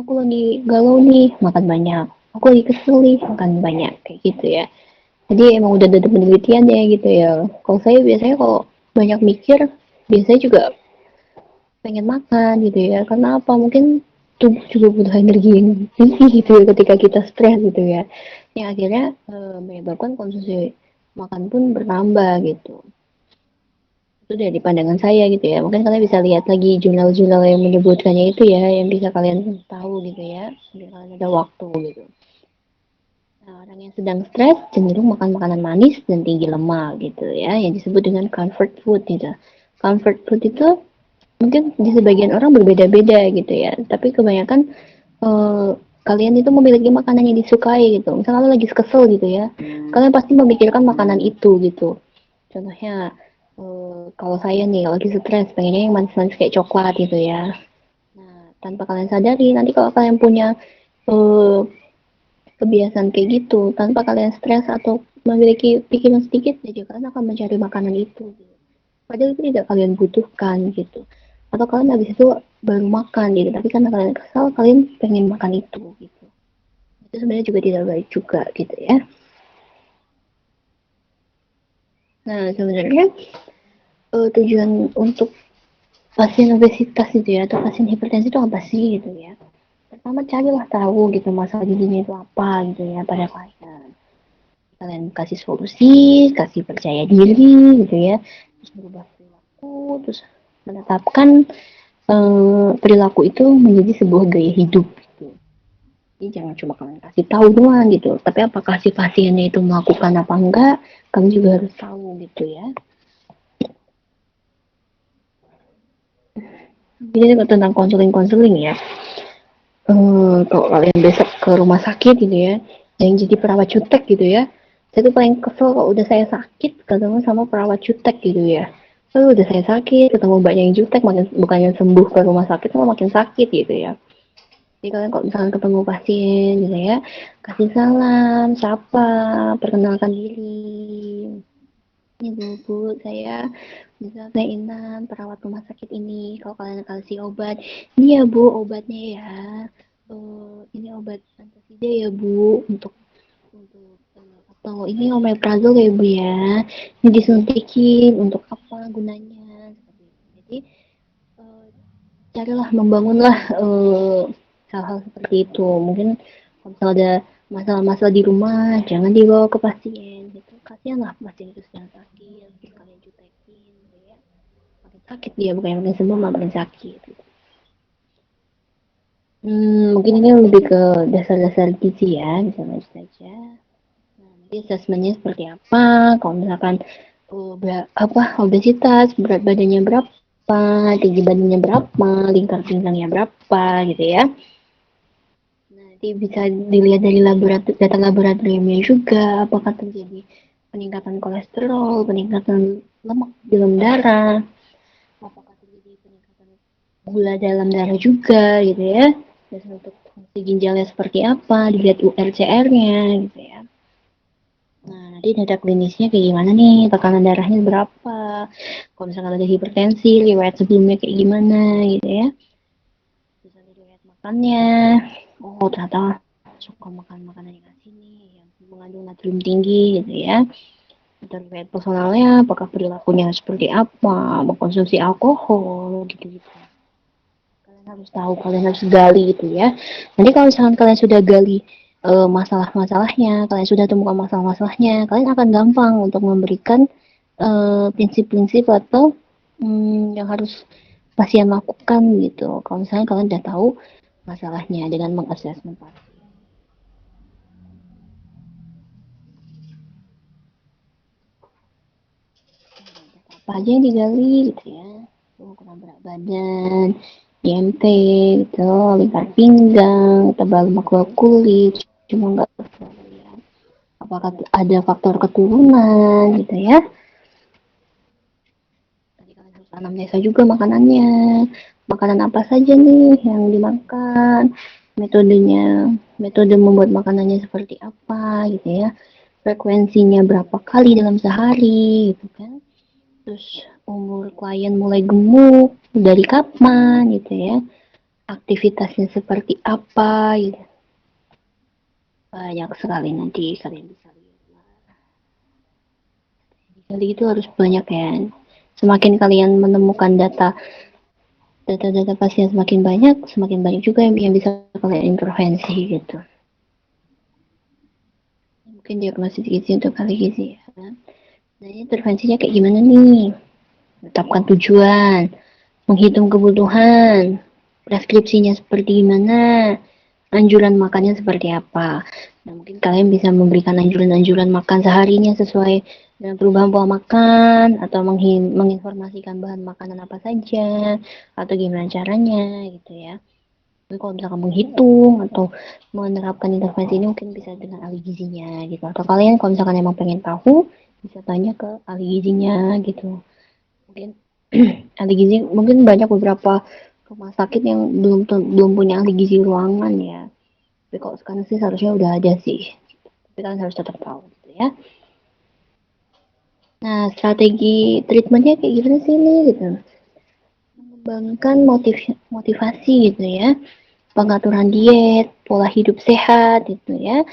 [SPEAKER 1] Aku lagi galau nih, makan banyak. Aku lagi kesel nih, makan banyak kayak gitu ya. Jadi emang udah ada penelitian ya gitu ya. Kalau saya biasanya kalau banyak mikir, biasanya juga pengen makan gitu ya, karena apa, mungkin tubuh juga butuh energi yang tinggi gitu ya ketika kita stres gitu ya, yang akhirnya menyebabkan konsumsi makan pun bertambah gitu. Itu dari pandangan saya gitu ya, mungkin kalian bisa lihat lagi jurnal-jurnal yang menyebutkannya itu ya, yang bisa kalian tahu gitu ya bila kalian ada waktu gitu. Nah, orang yang sedang stres cenderung makan makanan manis dan tinggi lemak gitu ya, yang disebut dengan comfort food gitu. Comfort food itu mungkin di sebagian orang berbeda-beda gitu ya, tapi kebanyakan eh, kalian itu memiliki makanan yang disukai gitu. Misalnya kalian lagi kesel gitu ya, kalian pasti memikirkan makanan itu gitu. Contohnya kalau saya nih lagi stres pengennya yang manis-manis kayak coklat gitu ya. Nah, tanpa kalian sadari nanti kalau kalian punya eh, kebiasaan kayak gitu, tanpa kalian stres atau memiliki pikiran sedikit saja kalian akan mencari makanan itu gitu. Padahal itu tidak kalian butuhkan gitu. Atau kalian habis itu baru makan gitu, tapi karena kalian kesal kalian pengen makan itu sebenarnya juga tidak baik juga gitu ya. Nah sebenarnya tujuan untuk pasien obesitas itu ya atau pasien hipertensi itu apa sih gitu ya. Pertama carilah tahu gitu masalah gizinya itu apa gitu ya pada klien. Kalian kasih solusi, kasih percaya diri gitu ya, terus berubah perilaku, terus menetapkan perilaku itu menjadi sebuah gaya hidup gitu. Jadi jangan cuma kalian kasih tahu doang gitu, tapi apakah si pasiennya itu melakukan apa enggak, kalian juga harus tahu gitu ya. Jadi tentang konseling-konseling ya. Kalau kalian besok ke rumah sakit gitu ya, yang jadi perawat cutek gitu ya, saya tuh paling kesel kalau udah saya sakit ketemu sama perawat cutek gitu ya. Udah saya sakit ketemu banyak yang jutek, makin bukannya sembuh ke rumah sakit malah makin sakit gitu ya. Jadi kalian kalau misalnya ketemu pasien gitu ya, kasih salam, sapa, perkenalkan diri. Ini Bu, saya bisa saya Intan, perawat rumah sakit ini. Kalau kalian kasih obat, ini ya Bu obatnya ya. Ini obat antasida ya Bu atau ini omeprazol ya Bu ya. Ini disuntikin untuk apa gunanya? Jadi uh, carilah membangunlah hal-hal seperti itu. Mungkin kalau misalnya ada masalah-masalah di rumah, jangan dibawa ke pasien. Gitu. Kasihanlah pasien itu sedang sakit, terus kalian jutekin, gitu ya. Makin sakit dia, bukan makin sembuh, malah makin sakit. Gitu. Mungkin ini lebih ke dasar-dasar gizi ya, bisa lanjut saja. Nah, nanti assessmentnya seperti apa? Kalau misalkan apa obesitas, berat badannya berapa, tinggi badannya berapa, lingkar pinggangnya berapa, gitu ya. Nanti bisa dilihat dari data laboratoriumnya juga, apakah terjadi peningkatan kolesterol, peningkatan lemak di dalam darah, apakah terjadi peningkatan gula dalam darah juga, gitu ya. Terus untuk fungsi ginjalnya seperti apa, dilihat URCR-nya, gitu ya. Nah, nanti data klinisnya kayak gimana nih, tekanan darahnya berapa, kalau misalkan ada hipertensi, riwayat sebelumnya kayak gimana, gitu ya. Bisa riwayat makannya, oh ternyata suka makan makanan yang asin nih, yang mengandung natrium tinggi gitu ya. Atau riwayat personalnya, apakah perilakunya seperti apa, mengkonsumsi alkohol gitu-gitu. Kalian harus tahu, kalian harus gali gitu ya. Nanti kalau misalkan kalian sudah gali masalah-masalahnya, kalian sudah temukan masalah-masalahnya, kalian akan gampang untuk memberikan prinsip-prinsip atau yang harus pasien lakukan gitu. Kalau misalnya kalian sudah tahu masalahnya dengan mengasesmen pasien. Apa aja yang digali gitu ya. Ukuran berat badan, IMT gitu, lingkar pinggang, tebal lemak kulit, cuma nggak ya. Apakah ada faktor keturunan gitu ya. Tadi kalian harus anamnesa juga makanannya. Makanan apa saja nih yang dimakan, metodenya, metode membuat makanannya seperti apa gitu ya. Frekuensinya berapa kali dalam sehari gitu kan. Terus umur klien mulai gemuk dari kapan gitu ya, aktivitasnya seperti apa gitu. Banyak sekali nanti kalian bisa lihat. Jadi itu harus banyak ya. Semakin kalian menemukan data pasien semakin banyak juga yang bisa kalian intervensi gitu. Mungkin diagnosis gizi untuk kali gizi ya. Nah ini intervensinya kayak gimana nih? Tetapkan tujuan, menghitung kebutuhan, preskripsinya seperti gimana, anjuran makannya seperti apa. Nah, mungkin kalian bisa memberikan anjuran-anjuran makan seharinya sesuai dengan perubahan pola makan atau menginformasikan bahan makanan apa saja atau gimana caranya gitu ya. Tapi kalau misalkan menghitung atau menerapkan intervensi ini mungkin bisa dengan ahli gizinya gitu. Atau kalian kalau misalkan emang pengen tahu bisa tanya ke ahli gizinya gitu. Mungkin ahli gizi mungkin banyak beberapa rumah sakit yang belum punya ahli gizi ruangan ya. Tapi kalau sekarang sih seharusnya udah ada sih. Tapi kalian harus tetap tahu gitu ya. Nah, strategi treatmentnya kayak gimana sih nih gitu. mengembangkan motivasi gitu ya, pengaturan diet, pola hidup sehat gitu ya,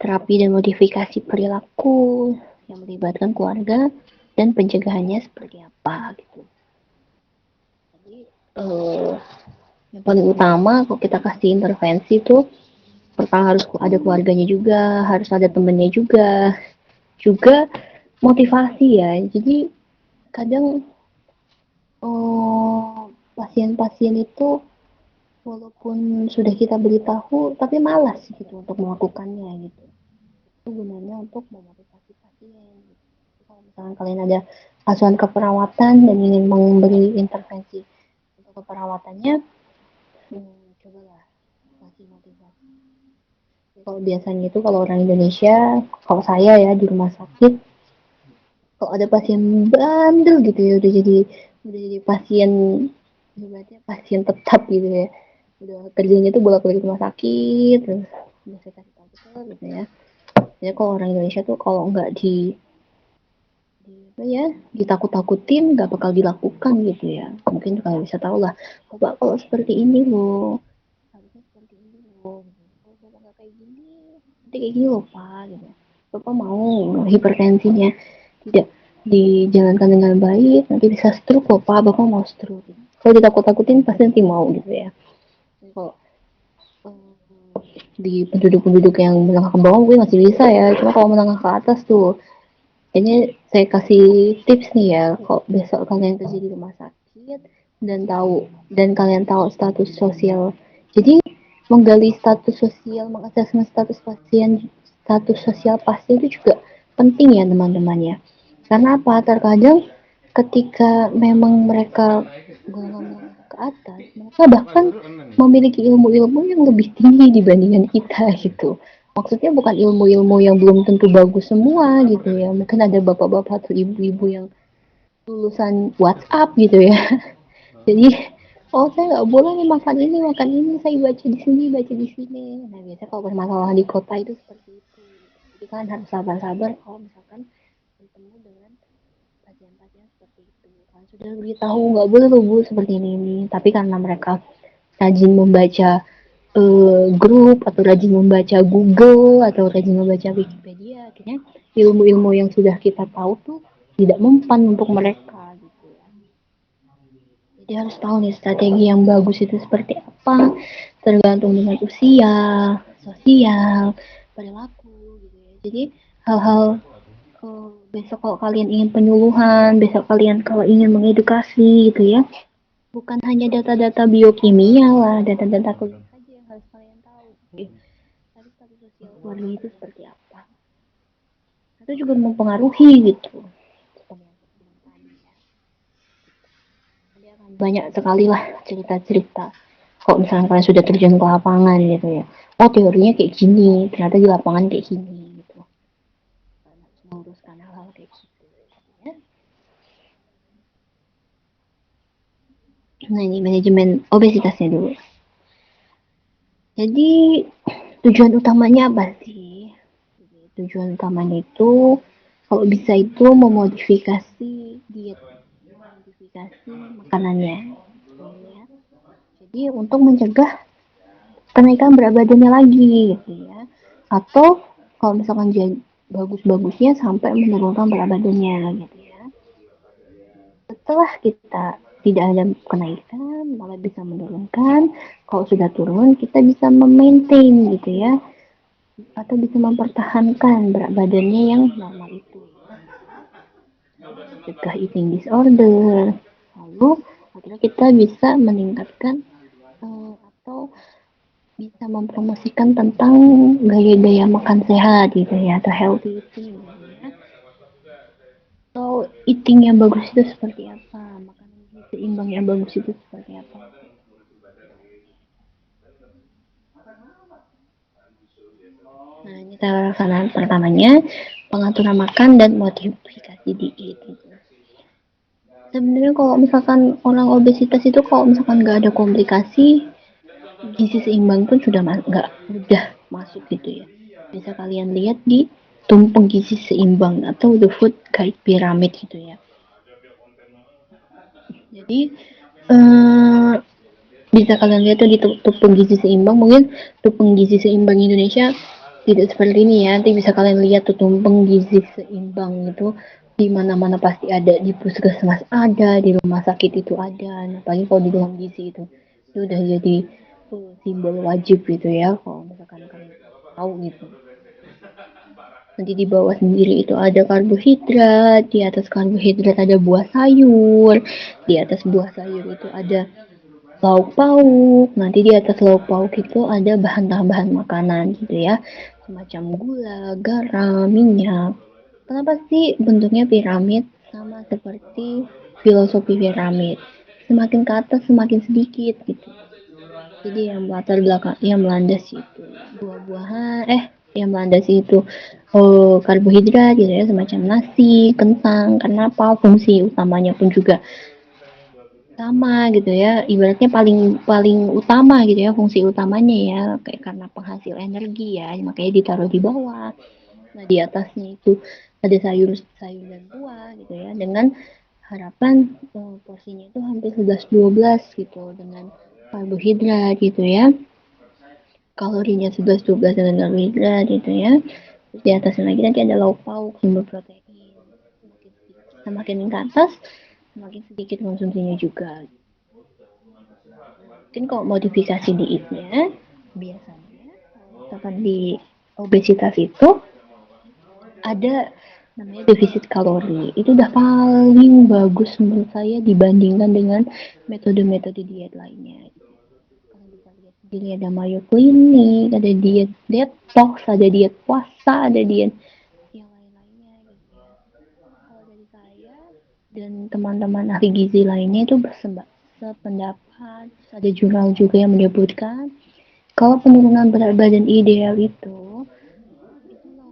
[SPEAKER 1] terapi dan modifikasi perilaku yang melibatkan keluarga dan pencegahannya seperti apa gitu. Jadi yang paling utama kalau kita kasih intervensi tuh pertama harus ada keluarganya juga, harus ada temennya juga motivasi ya. Jadi kadang pasien-pasien itu walaupun sudah kita beritahu tapi malas gitu untuk melakukannya gitu. Itu gunanya untuk memotivasi pasien gitu. Kalau misalkan kalian ada asuhan keperawatan dan ingin memberi intervensi untuk keperawatannya, cobalah kasih motivasi. Kalau biasanya itu kalau orang Indonesia, kalau saya ya di rumah sakit, kalau ada pasien bandel gitu ya udah jadi pasien ibaratnya pasien tetap gitu ya, udah kerjanya tuh bolak-balik rumah sakit terus udah saya kasih tahu gitu ya. Jadi kalau orang Indonesia tuh kalau nggak di apa ya ditakut-takutin nggak bakal dilakukan gitu ya. Mungkin kalian bisa tahu lah, bapak kalau seperti ini loh harusnya seperti ini loh gitu. Kalau bapak nggak kayak gini nanti kayak gini loh pak gitu. Bapak mau hipertensinya tidak dijalankan dengan baik nanti bisa stroke loh pak, bapak mau stroke gitu. Kalau ditakut-takutin pasti nanti mau gitu ya. Jadi kalau di penduduk-penduduk yang menengah ke bawah mungkin masih bisa ya, cuma kalau menengah ke atas tuh ini saya kasih tips nih ya, kok besok kalian kerja di rumah sakit dan kalian tahu status sosial. Jadi menggali status sosial, mengasesmen status sosial pasien itu juga penting ya teman-teman ya. Karena apa? Terkadang ketika memang mereka golongan ke atas, mereka bahkan memiliki ilmu-ilmu yang lebih tinggi dibandingkan kita gitu. Maksudnya bukan ilmu-ilmu yang belum tentu bagus semua gitu ya. Mungkin ada bapak-bapak atau ibu-ibu yang lulusan WhatsApp gitu ya. Jadi, oh saya nggak boleh nih makan ini, saya baca di sini. Nah biasanya kalau permasalahan di kota itu seperti itu. Jadi kan harus sabar-sabar kalau misalkan bertemu dengan pasien-pasien seperti itu. Kan sudah beritahu nggak boleh loh bu seperti ini. Tapi karena mereka rajin membaca grup atau rajin membaca Google atau rajin membaca Wikipedia, akhirnya ilmu-ilmu yang sudah kita tahu tuh tidak mempan untuk mereka gitu ya. Jadi harus tahu nih strategi yang bagus itu seperti apa, tergantung dengan usia, sosial, perilaku gitu ya. Jadi hal-hal besok kalau kalian ingin penyuluhan, besok kalian kalau ingin mengedukasi gitu ya, bukan hanya data-data biokimia lah, data-data kuliah saja yang harus kalian tahu. Gitu. Tapi status sosial keluarga itu seperti apa? Itu juga mempengaruhi gitu. Banyak sekali lah cerita-cerita. Kalau misalnya kalian sudah terjun ke lapangan gitu ya. Oh teorinya kayak gini, ternyata di lapangan kayak gini gitu. Kalian harus menguruskan hal-hal kayak gitu. Ya. Nah ini manajemen obesitasnya dulu. Jadi tujuan utamanya apa sih? Tujuan utamanya itu kalau bisa itu memodifikasi diet, memodifikasi makanannya. Ya. Jadi untuk mencegah kenaikan berat badannya lagi gitu ya. Atau kalau misalkan bagus-bagusnya sampai menurunkan berat badannya gitu ya. Setelah kita tidak ada kenaikan malah bisa menurunkan, kalau sudah turun kita bisa memaintain gitu ya atau bisa mempertahankan berat badannya yang normal itu, cegah eating disorder, lalu akhirnya kita bisa meningkatkan atau bisa mempromosikan tentang gaya-gaya makan sehat gitu ya atau healthy eating gitu ya. Atau eating yang bagus itu seperti apa, makanan seimbang yang bagus itu seperti apa. Nah ini cara pelaksanaan pertamanya pengaturan makan dan modifikasi diet gitu. Sebenarnya kalau misalkan orang obesitas itu kalau misalkan nggak ada komplikasi gizi seimbang pun sudah nggak udah masuk gitu ya. Bisa kalian lihat di tumpeng gizi seimbang atau the food guide pyramid gitu ya. Jadi eh bisa kalian lihat tuh di tupung gizi seimbang, mungkin tupung gizi seimbang Indonesia tidak seperti ini ya. Nanti bisa kalian lihat tuh tumpeng gizi seimbang itu di mana-mana pasti ada, di puskesmas ada, di rumah sakit itu ada. Nah, apalagi kalau di ruang gizi itu udah jadi simbol wajib gitu ya. Kalau misalkan kalian tahu gitu. Nanti di bawah sendiri itu ada karbohidrat, di atas karbohidrat ada buah sayur, di atas buah sayur itu ada lauk pauk, nanti di atas lauk pauk itu ada bahan tambahan makanan gitu ya, semacam gula, garam, minyak. Kenapa sih bentuknya piramid? Sama seperti filosofi piramid, semakin ke atas semakin sedikit gitu. Jadi yang latar belakang yang melandasi itu buah-buahan, yang melandasi itu karbohidrat gitu ya, semacam nasi, kentang. Karena apa, fungsi utamanya pun juga sama gitu ya, ibaratnya paling paling utama gitu ya, fungsi utamanya ya, kayak karena penghasil energi ya, makanya ditaruh di bawah. Nah, di atasnya itu ada sayur-sayur dan buah gitu ya, dengan harapan porsinya itu hampir 11-12 gitu, dengan karbohidrat gitu ya, kalorinya 11-12 dengan karbohidrat gitu ya. Terus di atasnya lagi nanti ada lauk pauk, sumber protein. Semakin ke atas semakin sedikit konsumsinya juga. Mungkin kalau modifikasi dietnya, biasanya misalkan di obesitas itu ada namanya defisit kalori. Itu udah paling bagus menurut saya dibandingkan dengan metode-metode diet lainnya. Kalian bisa lihat sendiri, ada Mayo Clinic, ada diet detox, ada diet puasa, ada diet yang lain-lainnya gitu ya. Kalau dari saya dan teman-teman ahli gizi lainnya itu sependapat, ada jurnal juga yang menyebutkan kalau penurunan berat badan ideal itu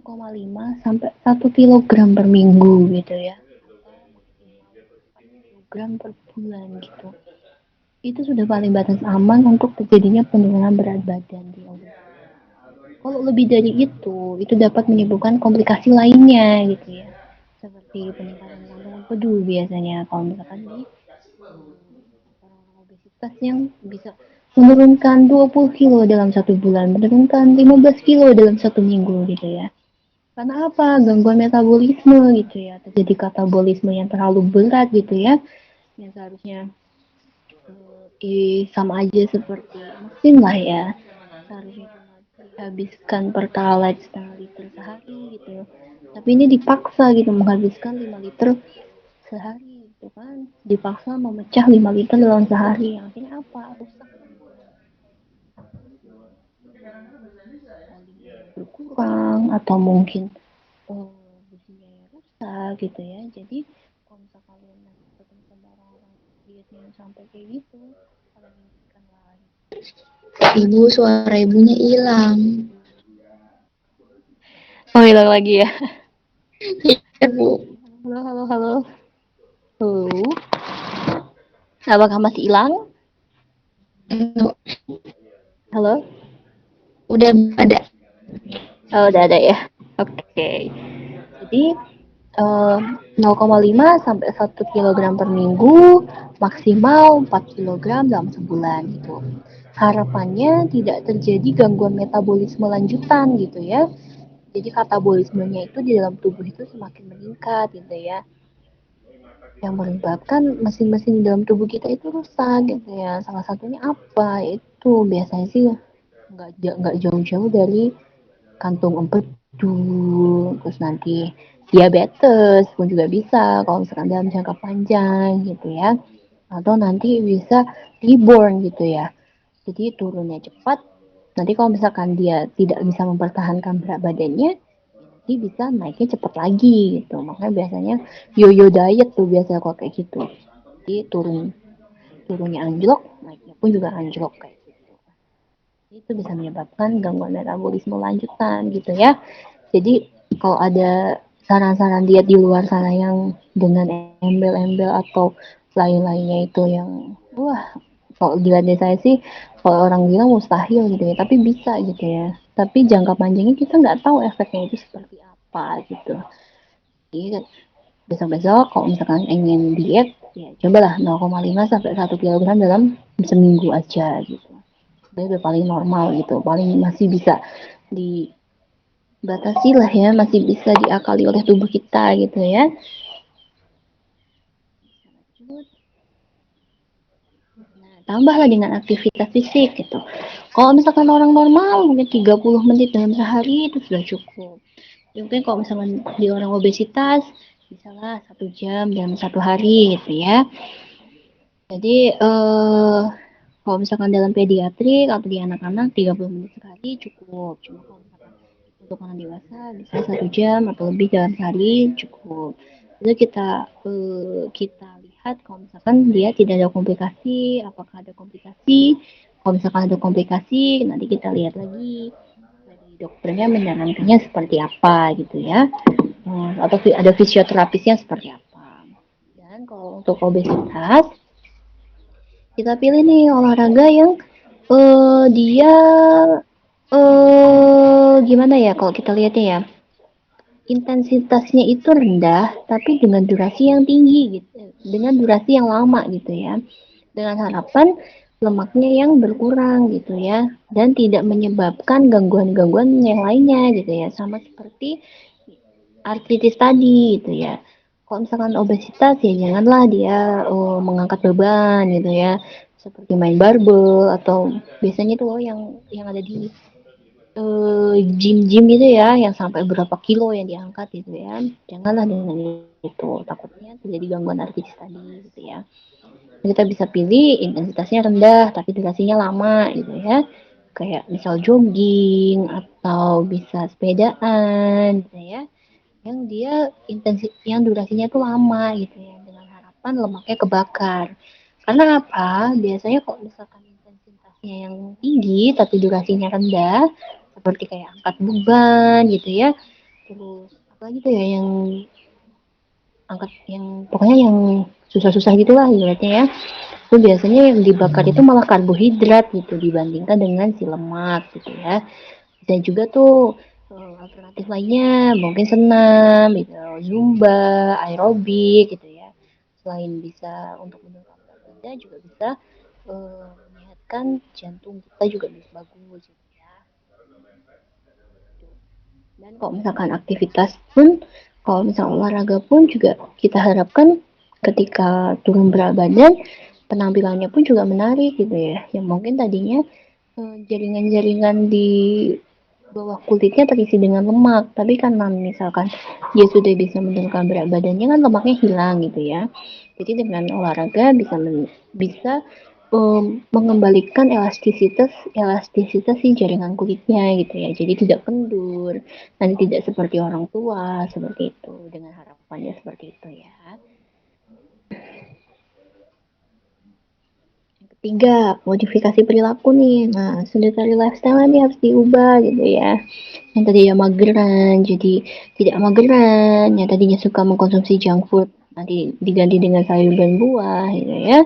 [SPEAKER 1] 0,5 sampai 1 kilogram per minggu gitu ya, atau maksimal 4 kilogram per bulan gitu. Itu sudah paling batas aman untuk terjadinya penurunan berat badan di obesitas. Kalau lebih dari itu dapat menyebabkan komplikasi lainnya gitu ya, seperti peningkatan kantong empedu biasanya kalau misalkan di orang-orang obesitas yang bisa menurunkan 20 kilo dalam 1 bulan, menurunkan 15 kilo dalam 1 minggu gitu ya. Karena apa? Gangguan metabolisme gitu ya, terjadi katabolisme yang terlalu berat gitu ya, yang seharusnya sama aja seperti mesin lah ya, seharusnya cuma dihabiskan pertalite 0,5 liter sehari gitu, tapi ini dipaksa gitu menghabiskan 5 liter sehari gitu kan, dipaksa memecah 5 liter dalam sehari, yang akhirnya apa, rusak polinya berkurang atau mungkin businya yang rusak gitu ya. Jadi kalau misalnya kalian nanti ketemu sama orang-orang dietnya yang sampai kayak gitu, kalian hentikan lah.
[SPEAKER 2] Ibu, suara ibunya hilang.
[SPEAKER 1] Oh, hilang lagi ya.
[SPEAKER 2] Iya, Bu.
[SPEAKER 1] Halo, halo, halo. Halo. Apakah masih hilang?
[SPEAKER 2] Enggak,
[SPEAKER 1] Halo?
[SPEAKER 2] udah ada.
[SPEAKER 1] Oh, udah ada ya. Oke. Okay. Jadi 0,5 sampai 1 kilogram per minggu, maksimal 4 kilogram dalam sebulan gitu. Harapannya tidak terjadi gangguan metabolisme lanjutan gitu ya. Jadi katabolismenya itu di dalam tubuh itu semakin meningkat gitu ya. Yang menyebabkan mesin-mesin di dalam tubuh kita itu rusak gitu ya. Salah satunya apa? Itu biasanya sih nggak jauh-jauh dari kantung empedu, terus nanti diabetes pun juga bisa kalau misalkan dalam jangka panjang gitu ya, atau nanti bisa reborn gitu ya, jadi turunnya cepat. Nanti kalau misalkan dia tidak bisa mempertahankan berat badannya, nanti bisa naiknya cepat lagi gitu. Makanya biasanya yo-yo diet tuh biasanya kalau kayak gitu, jadi turunnya anjlok, naiknya pun juga anjlok kayak gitu. Itu bisa menyebabkan gangguan metabolisme lanjutan gitu ya. Jadi kalau ada saran-saran diet di luar sana yang dengan embel-embel atau lain-lainnya itu yang wah, kalau dilihat dari saya sih, kalau orang bilang mustahil gitu ya, tapi bisa gitu ya. Tapi jangka panjangnya kita nggak tahu efeknya itu seperti apa gitu. Jadi besok-besok kalau misalkan ingin diet, Ya cobalah 0,5 sampai 1 kilogram dalam seminggu aja gitu. Itu udah paling normal gitu, paling masih bisa dibatasi lah ya, masih bisa diakali oleh tubuh kita gitu ya. Nah, tambahlah dengan aktivitas fisik gitu. Kalau misalkan orang normal mungkin 30 menit dalam sehari itu sudah cukup. Mungkin kalau misalkan di orang obesitas misalnya 1 jam dalam 1 hari gitu ya. Jadi kalau misalkan dalam pediatrik atau di anak-anak 30 menit sekali cukup. Cuma kalau misalkan untuk orang dewasa bisa 1 jam atau lebih dalam sehari cukup. Itu kita lihat kalau misalkan dia tidak ada komplikasi, apakah ada komplikasi. Kalau misalkan ada komplikasi, nanti kita lihat lagi dari dokternya menyarankannya seperti apa gitu ya. Atau ada fisioterapisnya seperti apa. Dan kalau untuk obesitas, kita pilih nih olahraga yang dia gimana ya kalau kita lihatnya ya, intensitasnya itu rendah tapi dengan durasi yang tinggi gitu, dengan durasi yang lama gitu ya, dengan harapan lemaknya yang berkurang gitu ya, dan tidak menyebabkan gangguan-gangguan yang lainnya gitu ya, sama seperti artritis tadi gitu ya. Kalau misalkan obesitas ya janganlah dia mengangkat beban gitu ya, seperti main barbel atau biasanya tuh yang ada di gym-gym itu ya, yang sampai berapa kilo yang diangkat gitu ya. Janganlah dengan itu, takutnya terjadi gangguan artritis tadi gitu ya. Kita bisa pilih intensitasnya rendah tapi durasinya lama gitu ya. Kayak misal jogging atau bisa sepedaan gitu ya, yang dia yang durasinya tuh lama gitu ya, dengan harapan lemaknya kebakar. Karena apa? Biasanya kalau misalkan intensitasnya yang tinggi tapi durasinya rendah, seperti kayak angkat beban gitu ya, terus apa gitu ya, yang angkat yang pokoknya yang susah-susah gitulah ibaratnya ya, itu biasanya yang dibakar itu malah karbohidrat gitu dibandingkan dengan si lemak gitu ya. Bisa juga tuh alternatif lainnya mungkin senam gitu, zumba, aerobik gitu ya. Selain bisa untuk menurunkan berat badan, juga bisa menyehatkan jantung kita juga bisa bagus gitu ya. Dan kalau misalkan aktivitas pun, kalau misalkan olahraga pun juga kita harapkan ketika turun berat badan, penampilannya pun juga menarik gitu ya. Yang mungkin tadinya jaringan-jaringan di bawah kulitnya terisi dengan lemak, tapi karena misalkan dia sudah bisa menurunkan berat badannya, kan lemaknya hilang gitu ya. Jadi dengan olahraga bisa mengembalikan elastisitas elastisitas si jaringan kulitnya gitu ya. Jadi tidak kendur, nanti tidak seperti orang tua seperti itu, dengan harapannya seperti itu ya. Ketiga, modifikasi perilaku nih. Nah, sedentary lifestyle nanti harus diubah gitu ya. Yang tadinya mageran jadi tidak mageran, yang tadinya suka mengkonsumsi junk food nanti diganti dengan sayur dan buah gitu ya.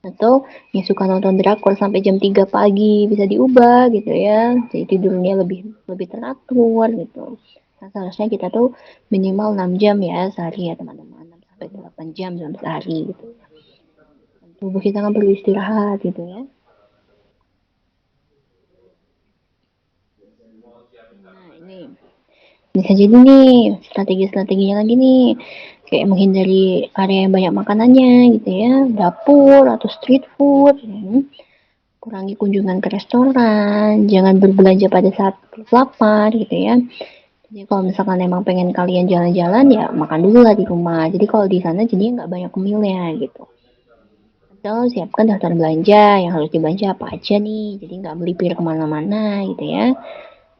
[SPEAKER 1] Atau yang suka nonton drakor sampai jam 3 pagi bisa diubah gitu ya. Jadi tidurnya lebih lebih teratur gitu. Nah, seharusnya kita tuh minimal 6 jam ya sehari ya teman-teman. 6 sampai 8 jam dalam sehari gitu. Tubuh kita kan perlu istirahat gitu ya. Nah, ini bisa jadi nih strategi-strateginya lagi nih, kayak menghindari area yang banyak makanannya gitu ya, dapur atau street food, kurangi kunjungan ke restoran, jangan berbelanja pada saat lapar gitu ya. Jadi kalau misalkan emang pengen kalian jalan-jalan ya makan dulu lah di rumah, jadi kalau di sana jadinya nggak banyak cemilnya gitu. Atau siapkan daftar belanja yang harus dibelanja apa aja nih, jadi nggak melipir kemana-mana gitu ya.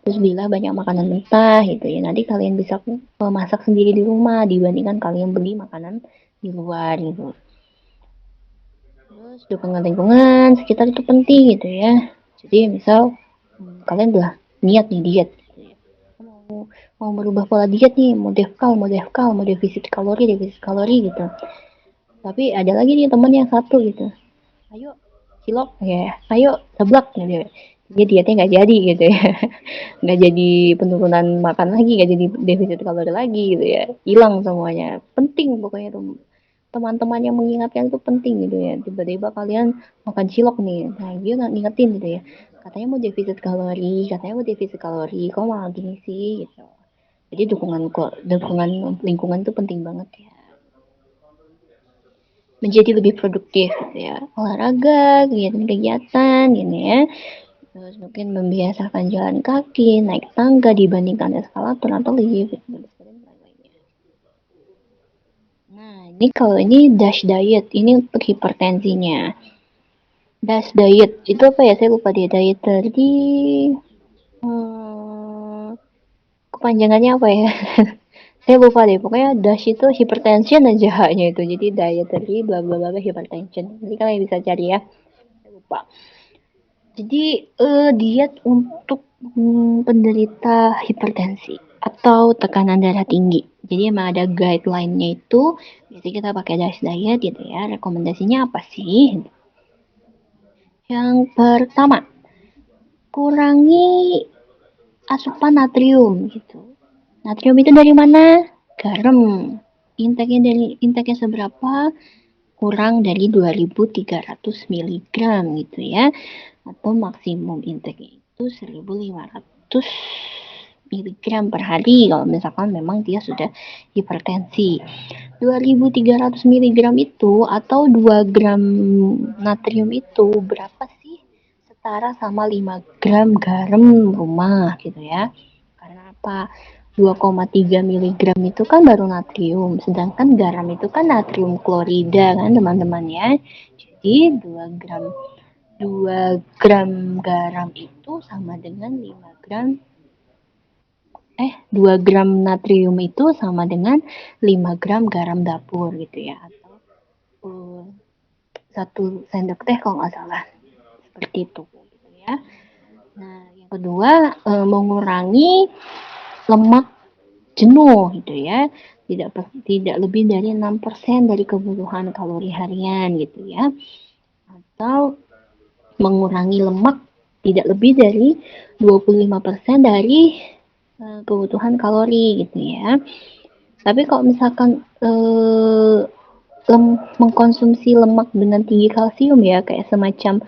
[SPEAKER 1] Terus bila banyak makanan mentah gitu ya, nanti kalian bisa masak sendiri di rumah dibandingkan kalian beli makanan di luar gitu. Terus dukungan lingkungan sekitar itu penting gitu ya. Jadi misal kalian udah niat nih diet gitu ya, mau mau merubah pola diet nih, mau defisit kalori gitu, tapi ada lagi nih teman yang satu gitu, ayo cilok ya, ayo seblak gitu ya. Dia dietnya nggak jadi gitu ya, nggak jadi penurunan makan lagi, nggak jadi defisit kalori lagi gitu ya, hilang semuanya. Penting pokoknya tuh teman-teman yang mengingatkan itu penting gitu ya. Tiba-tiba kalian makan cilok nih, nah dia ngingetin gitu ya, katanya mau defisit kalori, kok malah gini sih gitu. Jadi dukungan lingkungan itu penting banget ya, menjadi lebih produktif gitu ya, olahraga, kegiatan-kegiatan gitu ya. Terus mungkin membiasakan jalan kaki, naik tangga dibandingkan eskalator atau lift gitu. Nah, ini kalau ini DASH diet, ini untuk hipertensinya. DASH diet itu apa ya? Saya lupa dia diet tadi. Hmm, kepanjangannya apa ya? Saya lupa deh. Pokoknya DASH itu hypertension aja haknya itu. Jadi dietary bla bla bla hypertension. Nanti kalian bisa cari ya. Saya lupa. Jadi diet untuk penderita hipertensi atau tekanan darah tinggi. Jadi emang ada guideline-nya itu. Biasanya kita pakai DASH diet gitu ya. Rekomendasinya apa sih? Yang pertama, kurangi asupan natrium gitu. Natrium itu dari mana? Garam. Intake-nya seberapa? Kurang dari 2.300 mg gitu ya. Atau maksimum intake itu 1.500 miligram per hari kalau misalkan memang dia sudah hipertensi. 2.300 miligram itu atau 2 gram natrium itu berapa sih? Setara sama 5 gram garam rumah gitu ya. Karena apa? 2,3 miligram itu kan baru natrium, sedangkan garam itu kan natrium klorida kan teman-teman ya. Jadi 2 gram garam itu sama dengan 2 gram natrium itu sama dengan 5 gram garam dapur gitu ya, atau 1 sendok teh kalau nggak salah, seperti itu gitu ya. Nah, yang kedua, mengurangi lemak jenuh gitu ya, tidak lebih dari 6% dari kebutuhan kalori harian gitu ya, atau mengurangi lemak tidak lebih dari 25% dari kebutuhan kalori gitu ya. Tapi kalau misalkan mengkonsumsi lemak dengan tinggi kalsium ya, kayak semacam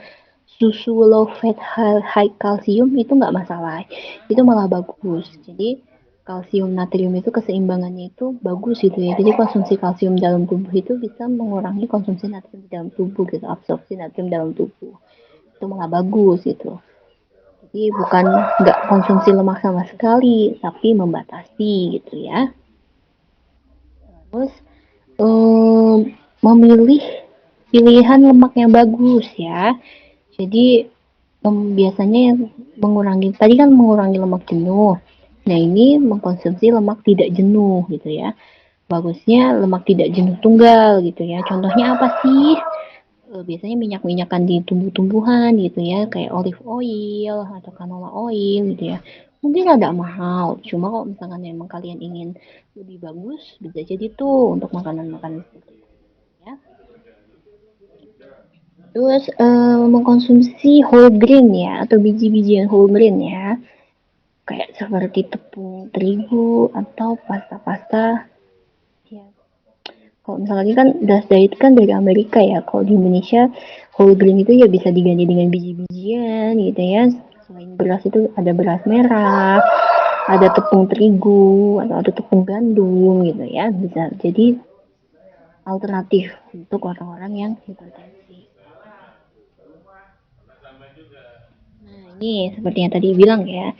[SPEAKER 1] susu low fat high kalsium, itu nggak masalah, itu malah bagus. Jadi kalsium natrium itu keseimbangannya itu bagus gitu ya. Jadi konsumsi kalsium dalam tubuh itu bisa mengurangi konsumsi natrium di dalam tubuh gitu, absorpsi natrium dalam tubuh itu malah bagus gitu. Jadi bukan nggak konsumsi lemak sama sekali, tapi membatasi gitu ya. Terus memilih pilihan lemak yang bagus ya. Jadi biasanya yang mengurangi lemak jenuh. Nah, ini mengkonsumsi lemak tidak jenuh gitu ya. Bagusnya lemak tidak jenuh tunggal gitu ya. Contohnya apa sih? Biasanya minyak-minyakan di tumbuh-tumbuhan gitu ya, kayak olive oil atau canola oil gitu ya. Mungkin agak mahal, cuma kalau misalkan memang kalian ingin lebih bagus, bisa jadi tuh untuk makanan-makanan seperti itu ya. Terus mengkonsumsi whole grain ya, atau biji-bijian whole grain ya, kayak seperti tepung terigu atau pasta-pasta ya. Kalau misalnya kan Das Diet kan dari Amerika ya, kalau di Indonesia whole grain itu ya bisa diganti dengan biji-bijian gitu ya. Selain beras itu ada beras merah, ada tepung terigu atau ada tepung gandum gitu ya, bisa jadi alternatif untuk orang-orang yang hipertensi. Nah, ini seperti yang tadi bilang ya,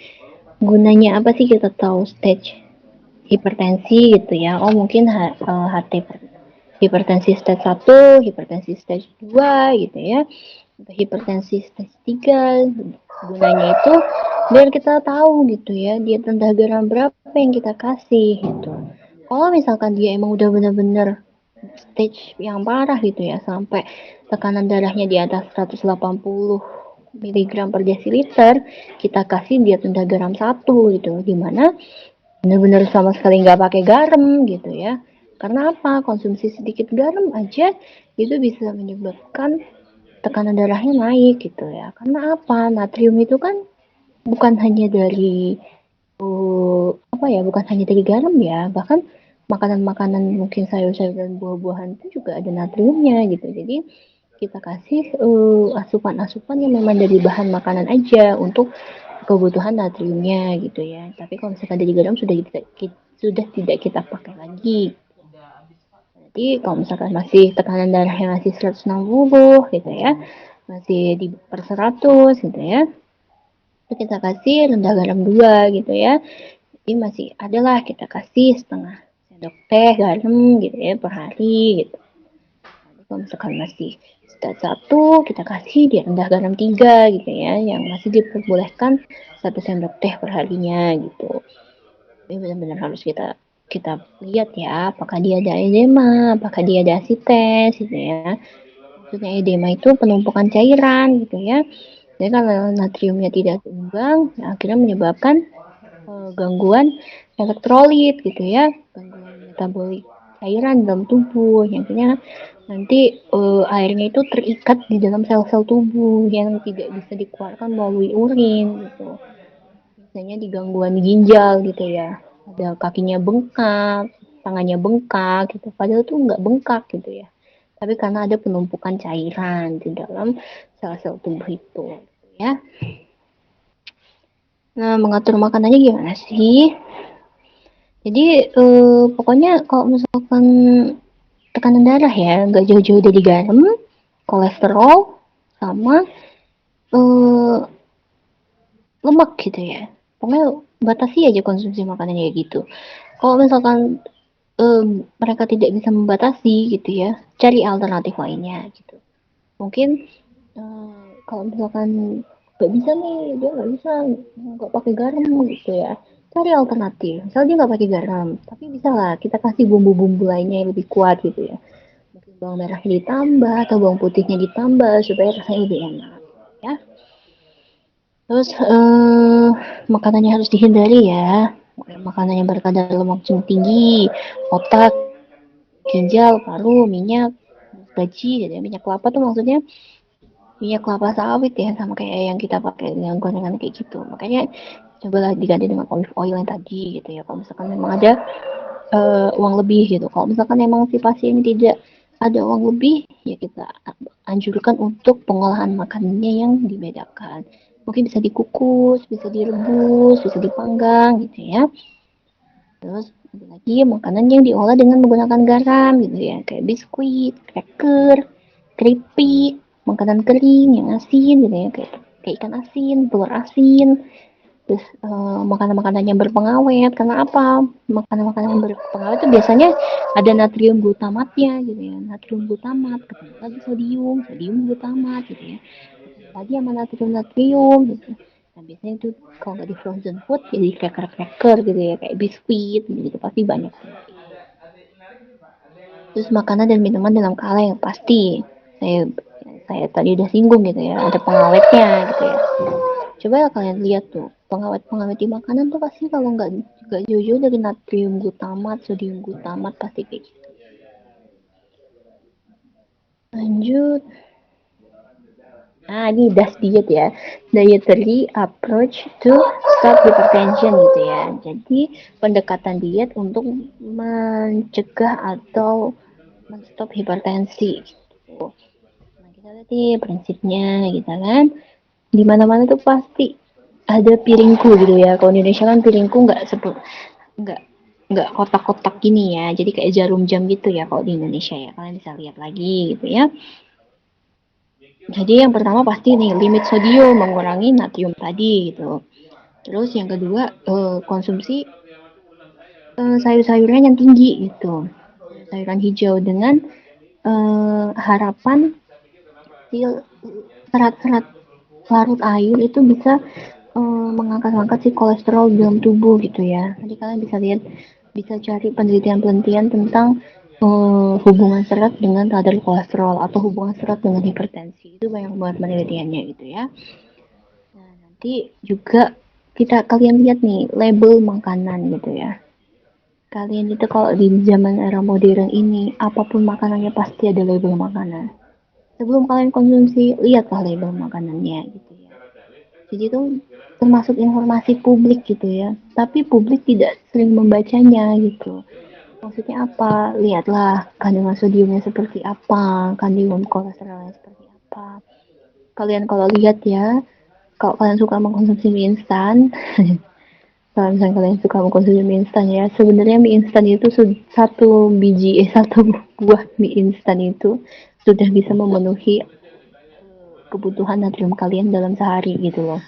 [SPEAKER 1] gunanya apa sih kita tahu stage hipertensi gitu ya. Oh, mungkin HT hipertensi stage 1, hipertensi stage 2 gitu ya. Atau hipertensi stage 3. Gunanya itu biar kita tahu gitu ya, dia rendah garam berapa yang kita kasih gitu. Kalau misalkan dia emang udah benar-benar stage yang parah gitu ya, sampai tekanan darahnya di atas 180 miligram per desiliter, kita kasih dia rendah garam 1 gitu, dimana benar-benar sama sekali nggak pakai garam gitu ya. Karena apa? Konsumsi sedikit garam aja itu bisa menyebabkan tekanan darahnya naik gitu ya. Karena apa? Natrium itu kan bukan hanya dari bukan hanya dari garam ya, bahkan makanan-makanan mungkin sayur-sayur dan buah-buahan itu juga ada natriumnya gitu. Jadi kita kasih asupan-asupan yang memang dari bahan makanan aja untuk kebutuhan natriumnya gitu ya. Tapi kalau misalkan dari garam sudah tidak kita pakai lagi. Jadi kalau misalkan masih tekanan darahnya masih 160 gitu ya, masih di per 100 gitu ya, itu kita kasih rendah garam 2 gitu ya. Jadi masih adalah kita kasih setengah sendok teh garam gitu ya per hari gitu. Jadi kalau misalkan masih start 1 kita kasih di rendah garam 3 gitu ya, yang masih diperbolehkan 1 sendok teh per harinya gitu. Tapi benar-benar harus kita kita lihat ya, apakah dia ada edema, apakah dia ada asites gitu ya. Maksudnya edema itu penumpukan cairan gitu ya. Jadi kalau natriumnya tidak seimbang, ya akhirnya menyebabkan gangguan elektrolit gitu ya, gangguan metabolik cairan dalam tubuh, yang akhirnya nanti airnya itu terikat di dalam sel-sel tubuh yang tidak bisa dikeluarkan melalui urin gitu. Misalnya di gangguan ginjal gitu ya, ada kakinya bengkak, tangannya bengkak gitu, padahal tuh nggak bengkak gitu ya. Tapi karena ada penumpukan cairan di dalam sel-sel tubuh itu, gitu ya. Nah, mengatur makanannya gimana sih? Jadi pokoknya kalau misalkan tekanan darah ya, nggak jauh-jauh dari garam, kolesterol, sama eh, lemak gitu ya. Pokoknya batasi aja konsumsi makanannya gitu. Kalau misalkan mereka tidak bisa membatasi gitu ya, cari alternatif lainnya gitu. Mungkin kalau misalkan nggak bisa nih, dia nggak bisa nggak pakai garam gitu ya, cari alternatif. Misal dia nggak pakai garam, tapi bisa lah kita kasih bumbu-bumbu lainnya yang lebih kuat gitu ya. Mungkin bawang merahnya ditambah atau bawang putihnya ditambah supaya rasanya lebih enak ya. Terus makanannya harus dihindari ya. Makanan yang berkadar lemak jenuh tinggi, otak, ginjal, paru, minyak, gaji, jadi minyak kelapa tuh maksudnya minyak kelapa sawit ya, sama kayak yang kita pakai dengan gorengan kayak gitu. Makanya cobalah diganti dengan olive oil yang tadi gitu ya. Kalau misalkan memang ada uang lebih gitu. Kalau misalkan memang si pasien tidak ada uang lebih, ya kita anjurkan untuk pengolahan makanannya yang dibedakan. Mungkin bisa dikukus, bisa direbus, bisa dipanggang gitu ya. Terus ada lagi makanan yang diolah dengan menggunakan garam gitu ya, kayak biskuit, cracker, keripik, makanan kering yang asin gitu ya, kayak ikan asin, telur asin. Terus makanan-makanan yang berpengawet, karena apa? Makanan-makanan yang berpengawet itu biasanya ada natrium glutamatnya gitu ya, natrium glutamat, ketemu lagi sodium, sodium glutamat gitu ya, ketemu lagi sama natrium gitu. Nah biasanya itu kalau nggak di frozen food jadi cracker-cracker gitu ya, kayak biskuit gitu pasti banyak. Terus makanan dan minuman dalam skala yang pasti. Saya tadi udah singgung gitu ya, ada pengawetnya gitu ya. Coba ya kalian lihat tuh, pengawet-pengawet di makanan tuh pasti kalau nggak jauh-jauh dari natrium glutamat, sodium glutamat pasti kayak gitu. Lanjut. Nah, ini DAS diet ya. Dietary approach to stop hypertension gitu ya. Jadi, pendekatan diet untuk mencegah atau menstop hipertensi gitu. Nah, kita lihat nih prinsipnya gitu kan. Di mana-mana tuh pasti ada piringku gitu ya. Kalau di Indonesia kan piringku nggak nggak kotak-kotak gini ya. Jadi kayak jarum jam gitu ya kalau di Indonesia ya. Kalian bisa lihat lagi gitu ya. Jadi yang pertama pasti nih limit sodium, mengurangi natrium tadi gitu. Terus yang kedua konsumsi sayur-sayuran yang tinggi gitu. Sayuran hijau dengan harapan si serat-serat larut air itu bisa mengangkat-angkat si kolesterol dalam tubuh gitu ya. Nanti kalian bisa lihat, bisa cari penelitian-penelitian tentang hubungan serat dengan kadar kolesterol atau hubungan serat dengan hipertensi. Itu banyak banget penelitiannya gitu ya. Nah, nanti juga kalian lihat nih label makanan gitu ya. Kalian itu kalau di zaman era modern ini, apapun makanannya pasti ada label makanan. Sebelum kalian konsumsi, lihatlah label makanannya gitu ya. Jadi itu termasuk informasi publik gitu ya. Tapi publik tidak sering membacanya gitu. Maksudnya apa? Lihatlah kandungan sodiumnya seperti apa, kandungan kolesterolnya seperti apa. Kalian kalau lihat ya, kalau kalian suka mengkonsumsi mie instan, kalau misalnya kalian suka mengkonsumsi mie instan ya, sebenarnya mie instan itu satu biji, satu buah mie instan itu sudah bisa memenuhi kebutuhan natrium kalian dalam sehari gitu loh.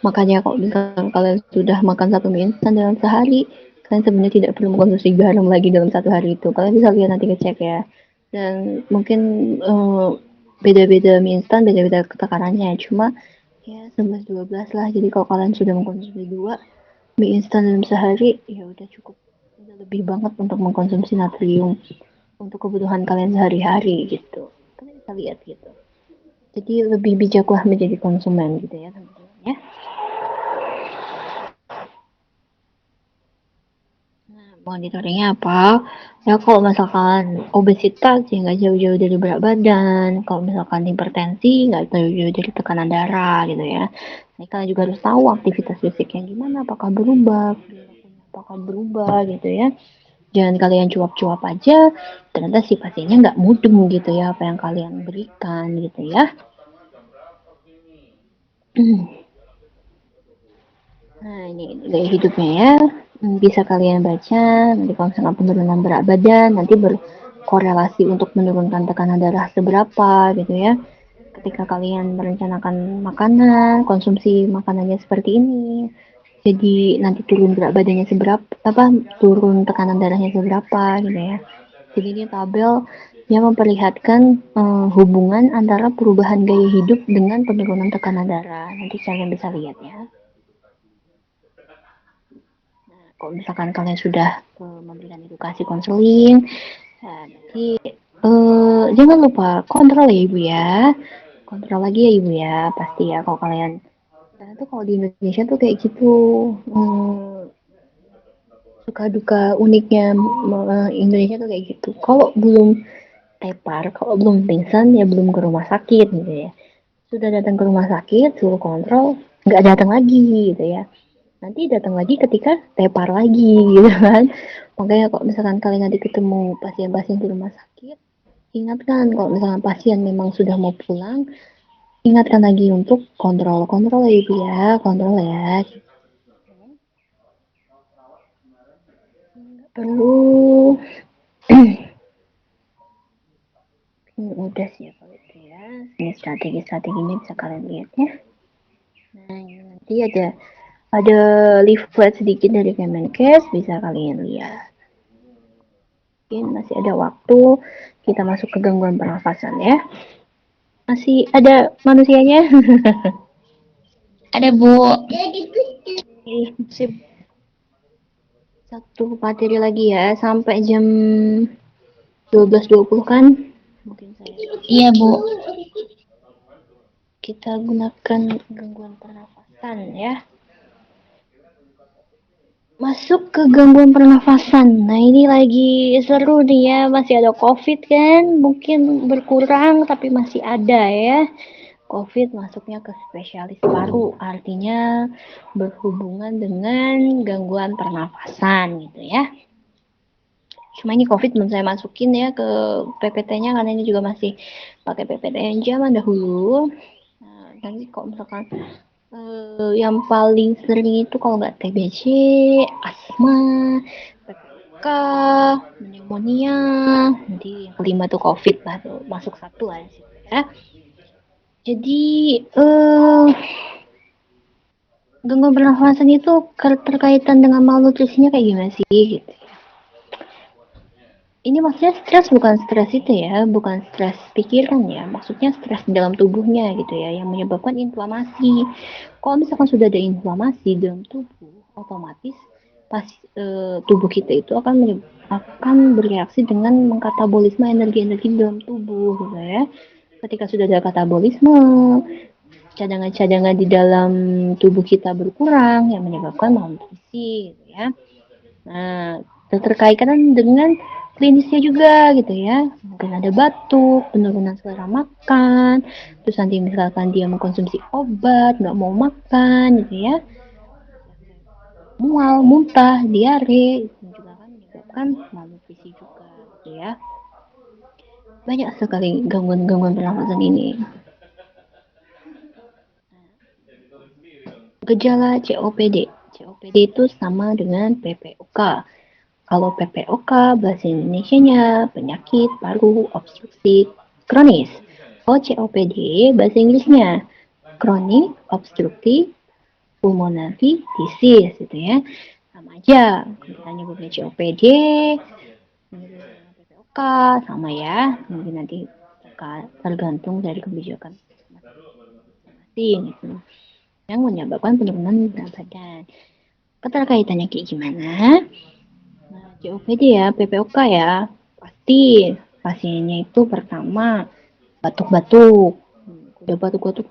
[SPEAKER 1] Makanya kalau misalkan kalian sudah makan satu mie instan dalam sehari, kalian sebenarnya tidak perlu mengkonsumsi garam lagi dalam satu hari itu. Kalian bisa lihat nanti ngecek ya. Dan mungkin beda-beda mie instan, beda-beda tekanannya. Cuma ya 11-12 lah. Jadi kalau kalian sudah mengkonsumsi dua mie instan dalam sehari, ya udah cukup. Udah lebih banget untuk mengkonsumsi natrium untuk kebutuhan kalian sehari-hari gitu. Kalian bisa lihat gitu. Jadi lebih bijaklah menjadi konsumen gitu ya teman-teman ya. Monitoringnya apa? Ya kalau misalkan obesitas ya nggak jauh-jauh dari berat badan. Kalau misalkan hipertensi nggak jauh-jauh dari tekanan darah gitu ya. Nah, kalian juga harus tahu aktivitas fisiknya gimana, apakah berubah gitu ya. Jangan kalian cuap-cuap aja, ternyata si pasiennya nggak mudeng gitu ya apa yang kalian berikan gitu ya. Nah, ini gaya hidupnya ya. Bisa kalian baca nanti kalau misalkan penurunan berat badan nanti berkorelasi untuk menurunkan tekanan darah seberapa gitu ya. Ketika kalian merencanakan makanan, konsumsi makanannya seperti ini. Jadi nanti turun berat badannya seberapa, apa turun tekanan darahnya seberapa gitu ya. Jadi ini tabel yang memperlihatkan hubungan antara perubahan gaya hidup dengan penurunan tekanan darah. Nanti kalian bisa lihat ya. Kalau misalkan kalian sudah memberikan edukasi konseling, nah, nanti jangan lupa kontrol ya ibu ya, kontrol lagi ya ibu ya, pasti ya kalau kalian. Karena tuh kalau di Indonesia tuh kayak gitu, suka duka uniknya Indonesia tuh kayak gitu. Kalau belum tepar, kalau belum pingsan ya belum ke rumah sakit gitu ya. Sudah datang ke rumah sakit, suruh kontrol, nggak datang lagi gitu ya. Nanti datang lagi ketika tepar lagi gitu kan. Makanya kalau misalkan kalian nanti ketemu pasien-pasien di rumah sakit, ingatkan kalau misalkan pasien memang sudah mau pulang, ingatkan lagi untuk kontrol ya ibu ya, kontrol ya. Perlu udah sih ya kalau itu ya. Ini strategi-strateginya bisa kalian lihat ya. Nah, nanti ada leaflet sedikit dari Kemenkes bisa kalian lihat. Mungkin masih ada waktu kita masuk ke gangguan pernafasan ya. Masih ada manusianya.
[SPEAKER 2] Ada Bu.
[SPEAKER 1] Sip. Satu materi lagi ya sampai jam 12.20 kan. Mungkin saya.
[SPEAKER 2] Iya Bu.
[SPEAKER 1] Kita gunakan gangguan pernafasan ya. Masuk ke gangguan pernafasan. Nah ini lagi seru nih ya. Masih ada COVID kan. Mungkin berkurang tapi masih ada ya. COVID masuknya ke spesialis paru. Artinya berhubungan dengan gangguan pernafasan gitu ya. Cuma ini COVID belum saya masukin ya ke PPT-nya karena ini juga masih pakai PPT yang zaman dahulu. Nah, nanti kalau misalkan yang paling sering itu kalau nggak TBC, asma, PPK, pneumonia, nanti yang kelima tuh COVID lah tuh masuk satu aja sih ya. Jadi gangguan pernafasan itu terkaitan dengan malnutrisinya kayak gimana sih? Gitu. Ini maksudnya stres bukan stres itu ya, bukan stres pikiran ya, maksudnya stres di dalam tubuhnya gitu ya, yang menyebabkan inflamasi. Kalau misalkan sudah ada inflamasi dalam tubuh, otomatis pas tubuh kita itu akan bereaksi dengan mengkatabolisme energi-energi di dalam tubuh gitu ya. Ketika sudah ada katabolisme, cadangan-cadangan di dalam tubuh kita berkurang yang menyebabkan malnutrisi gitu ya. Nah, terkaitan dengan klinisnya juga gitu ya. Mungkin ada batuk, penurunan selera makan, terus nanti misalkan dia mengkonsumsi obat, nggak mau makan gitu ya. Mual, muntah, diare, itu juga kan bahkan malnutrisi juga gitu ya. Banyak sekali gangguan-gangguan pernafasan ini. Gejala COPD. COPD itu sama dengan PPOK. Kalau PPOK bahasa Indonesianya penyakit paru obstruksi kronis. Kalau COPD bahasa Inggrisnya chronic obstructive pulmonary disease gitu ya. Sama aja kita nyebutnya COPD PPOK sama ya. Mungkin nanti tergantung dari kebijakan masing-masing gitu, yang menyebabkan penurunan berat badan. Keterkaitannya kayak gimana? Nah, COPD ya, PPOK ya, pasti pasiennya itu pertama batuk-batuk. Udah batuk-batuk,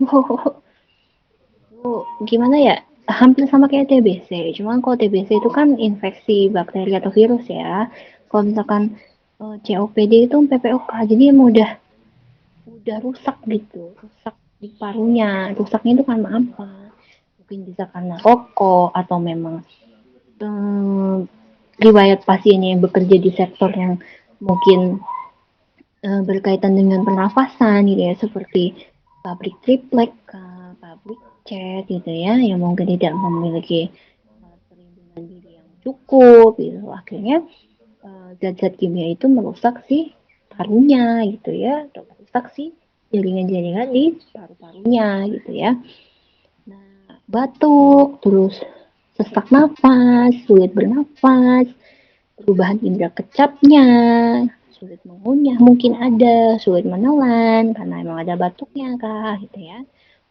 [SPEAKER 1] gimana ya? Hampir sama kayak TBC. Cuman kalau TBC itu kan infeksi bakteri atau virus ya. Kalau misalkan COPD itu PPOK, jadi emang udah rusak gitu, rusak di parunya. Rusaknya itu karena apa? Mungkin bisa karena rokok atau memang riwayat pasiennya yang bekerja di sektor yang mungkin berkaitan dengan pernafasan gitu ya, seperti pabrik triplek, pabrik cat gitu ya, yang mungkin tidak memiliki perlindungan diri yang cukup gitu. Akhirnya zat-zat kimia itu merusak si parunya gitu ya, atau merusak si jaringan-jaringan di paru-parunya gitu ya. Nah, batuk, terus sesak nafas, sulit bernafas, perubahan indera kecapnya, sulit mengunyah mungkin ada, sulit menelan karena emang ada batuknya kah gitu ya,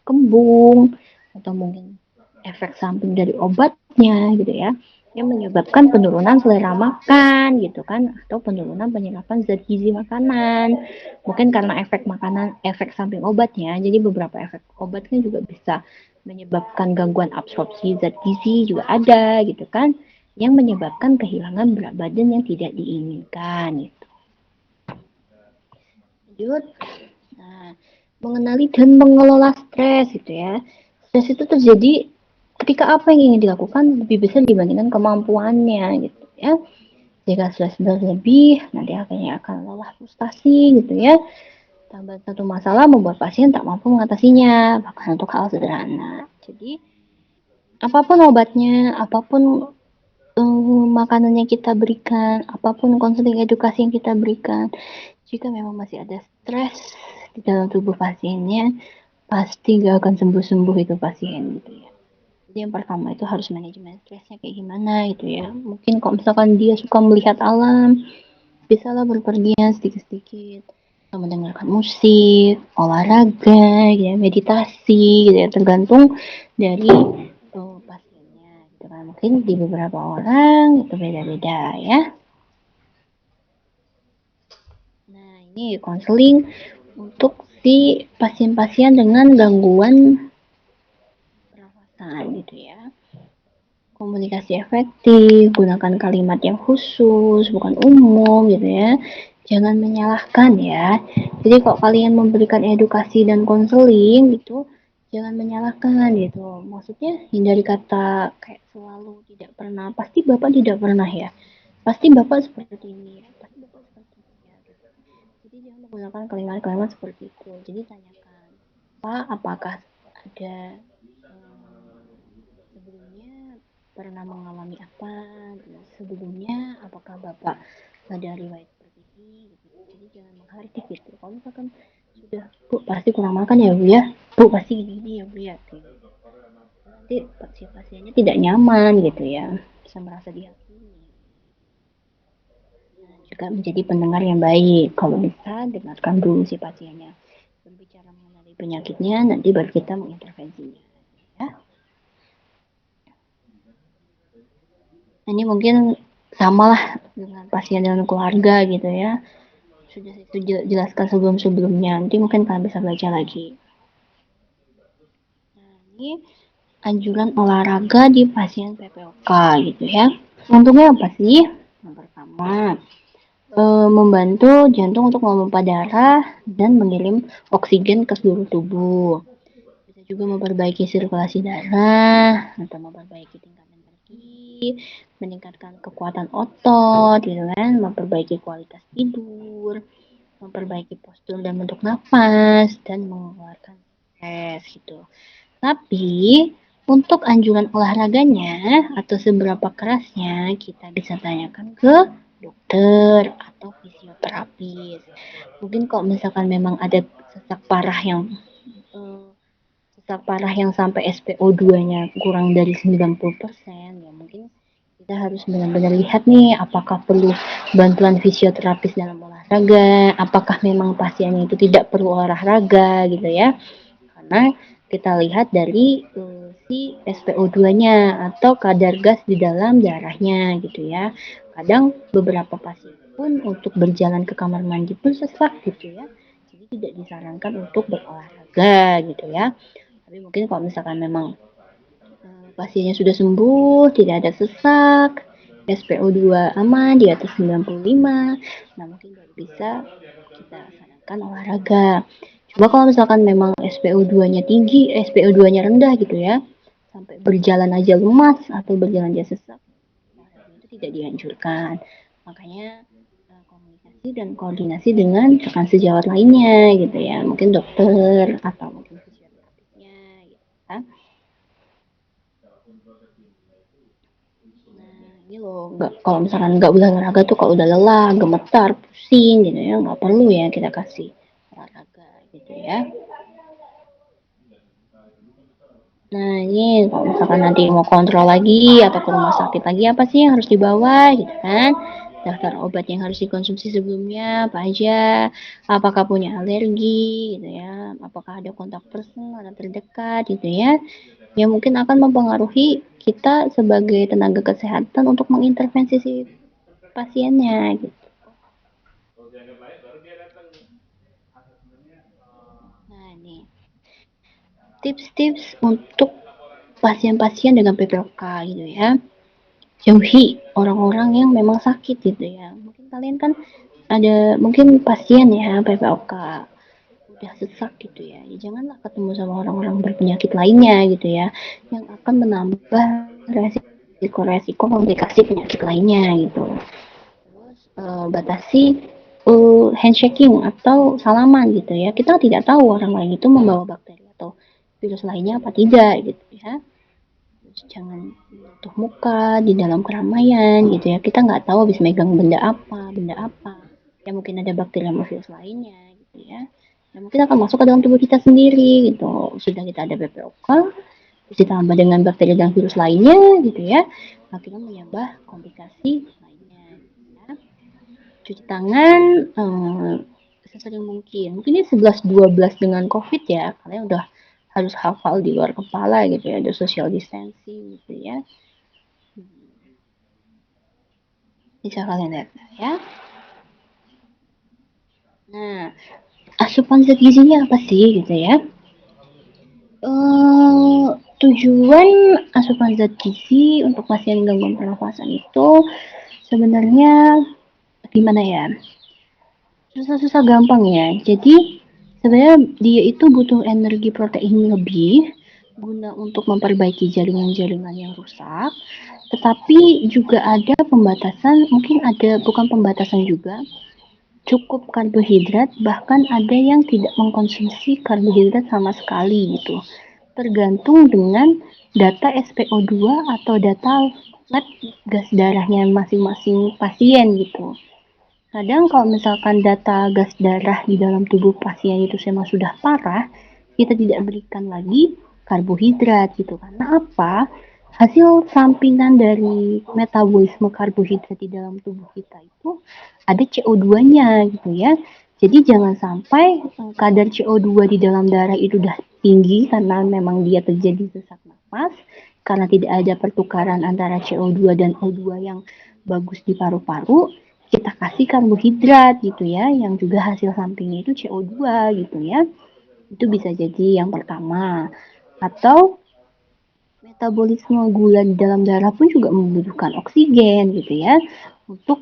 [SPEAKER 1] kembung, atau mungkin efek samping dari obatnya gitu ya, yang menyebabkan penurunan selera makan gitu kan, atau penurunan penyerapan zat gizi makanan. Mungkin karena efek makanan, efek samping obatnya, jadi beberapa efek obatnya juga bisa menyebabkan gangguan absorpsi zat gizi juga ada gitu kan, yang menyebabkan kehilangan berat badan yang tidak diinginkan gitu. Lanjut. Nah, mengenali dan mengelola stres gitu ya. Stres itu terjadi ketika apa yang ingin dilakukan lebih besar dibandingkan kemampuannya gitu ya. Jika stres berlebih, nanti akhirnya akan lelah, frustasi gitu ya. Tambah satu masalah membuat pasien tak mampu mengatasinya, bahkan untuk hal sederhana. Jadi, apapun obatnya, apapun makanan yang kita berikan, apapun konseling edukasi yang kita berikan, jika memang masih ada stres di dalam tubuh pasiennya, pasti gak akan sembuh-sembuh itu pasien gitu ya. Jadi yang pertama itu harus manajemen stresnya kayak gimana gitu ya. Mungkin kalau misalkan dia suka melihat alam, bisalah berpergian sedikit-sedikit, atau mendengarkan musik, olahraga, ya, meditasi gitu ya, tergantung dari pasiennya gitu kan. Mungkin di beberapa orang itu beda-beda ya. Nah, ini konseling untuk si pasien-pasien dengan gangguan pernafasan gitu ya. Komunikasi efektif, gunakan kalimat yang khusus, bukan umum gitu ya. Jangan menyalahkan ya. Jadi kalau kalian memberikan edukasi dan konseling gitu, jangan menyalahkan gitu. Maksudnya hindari kata kayak selalu, tidak pernah. Pasti Bapak tidak pernah ya. Pasti Bapak seperti ini ya. Pasti Bapak seperti ini ya. Gitu. Jadi jangan menggunakan kalimat-kalimat seperti itu. Jadi tanyakan, Pak, apakah ada sebelumnya pernah mengalami apa? Sebelumnya apakah Bapak ada riwayat seperti ini? Gitu. Jadi jangan menghardik gitu. Kalau misalkan sudah, Bu, pasti kurang makan ya, Bu ya. Bu, pasti gini ya, Bu ya. Gitu. Nanti pasiennya tidak nyaman gitu ya. Bisa merasa dihakimi. Juga menjadi pendengar yang baik. Kalau bisa dengarkan dulu si pasiennya berbicara mengenai penyakitnya, nanti baru kita mengintervensinya ya. Ini mungkin samalah dengan pasien dan keluarga gitu ya, sudah saya jelaskan sebelum-sebelumnya, nanti mungkin kalian bisa baca lagi. Nah, ini anjuran olahraga di pasien PPOK gitu ya. Untungnya apa sih? Yang pertama, membantu jantung untuk memompa darah dan mengirim oksigen ke seluruh tubuh. Bisa juga memperbaiki sirkulasi darah atau memperbaiki tingkat lagi, meningkatkan kekuatan otot, gitu kan, memperbaiki kualitas tidur, memperbaiki postur dan bentuk napas, dan mengeluarkan stres gitu. Tapi untuk anjuran olahraganya atau seberapa kerasnya kita bisa tanyakan ke dokter atau fisioterapis. Mungkin kalau misalkan memang ada sesak parah yang eh, sesak parah yang sampai SpO2-nya kurang dari 90%, ya mungkin kita harus benar-benar lihat nih apakah perlu bantuan fisioterapis dalam olahraga, apakah memang pasiennya itu tidak perlu olahraga gitu ya. Karena kita lihat dari si SpO2-nya atau kadar gas di dalam darahnya gitu ya. Kadang beberapa pasien pun untuk berjalan ke kamar mandi pun sesak gitu ya. Jadi tidak disarankan untuk berolahraga gitu ya. Tapi mungkin kalau misalkan memang pasiennya sudah sembuh, tidak ada sesak, SpO2 aman di atas 95, nah mungkin baru bisa kita sarankan olahraga. Coba kalau misalkan memang SpO2-nya tinggi, SpO2-nya rendah gitu ya, sampai berjalan aja lemas atau berjalan aja sesak, olahraga itu tidak dianjurkan. Makanya komunikasi dan koordinasi dengan rekan sejawat lainnya gitu ya, mungkin dokter atau mungkin fisioterapisnya gitu kan. Ini loh, nggak, kalau misalkan nggak boleh olahraga tuh kalau udah lelah, gemetar, pusing gitu ya, nggak perlu ya kita kasih olahraga gitu ya. Nah ini kalau misalkan nanti mau kontrol lagi atau ke rumah sakit lagi apa sih yang harus dibawa gitu kan? Daftar obat yang harus dikonsumsi sebelumnya apa aja? Apakah punya alergi gitu ya? Apakah ada kontak person orang terdekat gitu ya? Yang mungkin akan mempengaruhi kita sebagai tenaga kesehatan untuk mengintervensi si pasiennya gitu. Nah, nih tips-tips untuk pasien-pasien dengan PPOK gitu ya. Jauhi orang-orang yang memang sakit gitu ya. Mungkin kalian kan ada mungkin pasien ya PPOK udah sesak gitu ya. Ya janganlah ketemu sama orang-orang berpenyakit lainnya gitu ya yang akan menambah resiko-resiko komplikasi penyakit lainnya gitu. Terus batasi handshaking atau salaman gitu ya. Kita tidak tahu orang lain itu membawa bakteri atau virus lainnya apa tidak gitu ya. Terus jangan tutup muka di dalam keramaian gitu ya. Kita nggak tahu habis megang benda apa. Ya mungkin ada bakteri sama virus lainnya gitu ya. Ya mungkin akan masuk ke dalam tubuh kita sendiri gitu. Sudah kita ada BPOK, terus ditambah dengan bakteri dan virus lainnya gitu ya. Akhirnya menyebabkan komplikasi lainnya. Gitu ya. Cuci tangan sesering mungkin. Mungkin ini 11-12 dengan COVID ya, kalian udah harus hafal di luar kepala gitu ya, ada social distancing gitu ya. Bisa kalian lihat ya. Nah, asupan zat gizinya apa sih gitu ya? Tujuan asupan zat gizi untuk pasien gangguan pernafasan itu sebenarnya gimana ya? Susah-susah gampang ya. Jadi sebenarnya dia itu butuh energi protein lebih guna untuk memperbaiki jaringan-jaringan yang rusak. Tetapi juga ada pembatasan, mungkin ada bukan pembatasan juga, cukup karbohidrat, bahkan ada yang tidak mengkonsumsi karbohidrat sama sekali gitu. Tergantung dengan data SpO2 atau data lab gas darahnya masing-masing pasien gitu. Kadang kalau misalkan data gas darah di dalam tubuh pasien itu memang sudah parah, kita tidak berikan lagi karbohidrat gitu. Karena apa? Hasil sampingan dari metabolisme karbohidrat di dalam tubuh kita itu ada CO2-nya gitu ya. Jadi jangan sampai kadar CO2 di dalam darah itu udah tinggi karena memang dia terjadi sesak nafas, karena tidak ada pertukaran antara CO2 dan O2 yang bagus di paru-paru, kita kasih karbohidrat gitu ya, yang juga hasil sampingnya itu CO2 gitu ya. Itu bisa jadi yang pertama. Atau metabolisme gula di dalam darah pun juga membutuhkan oksigen gitu ya untuk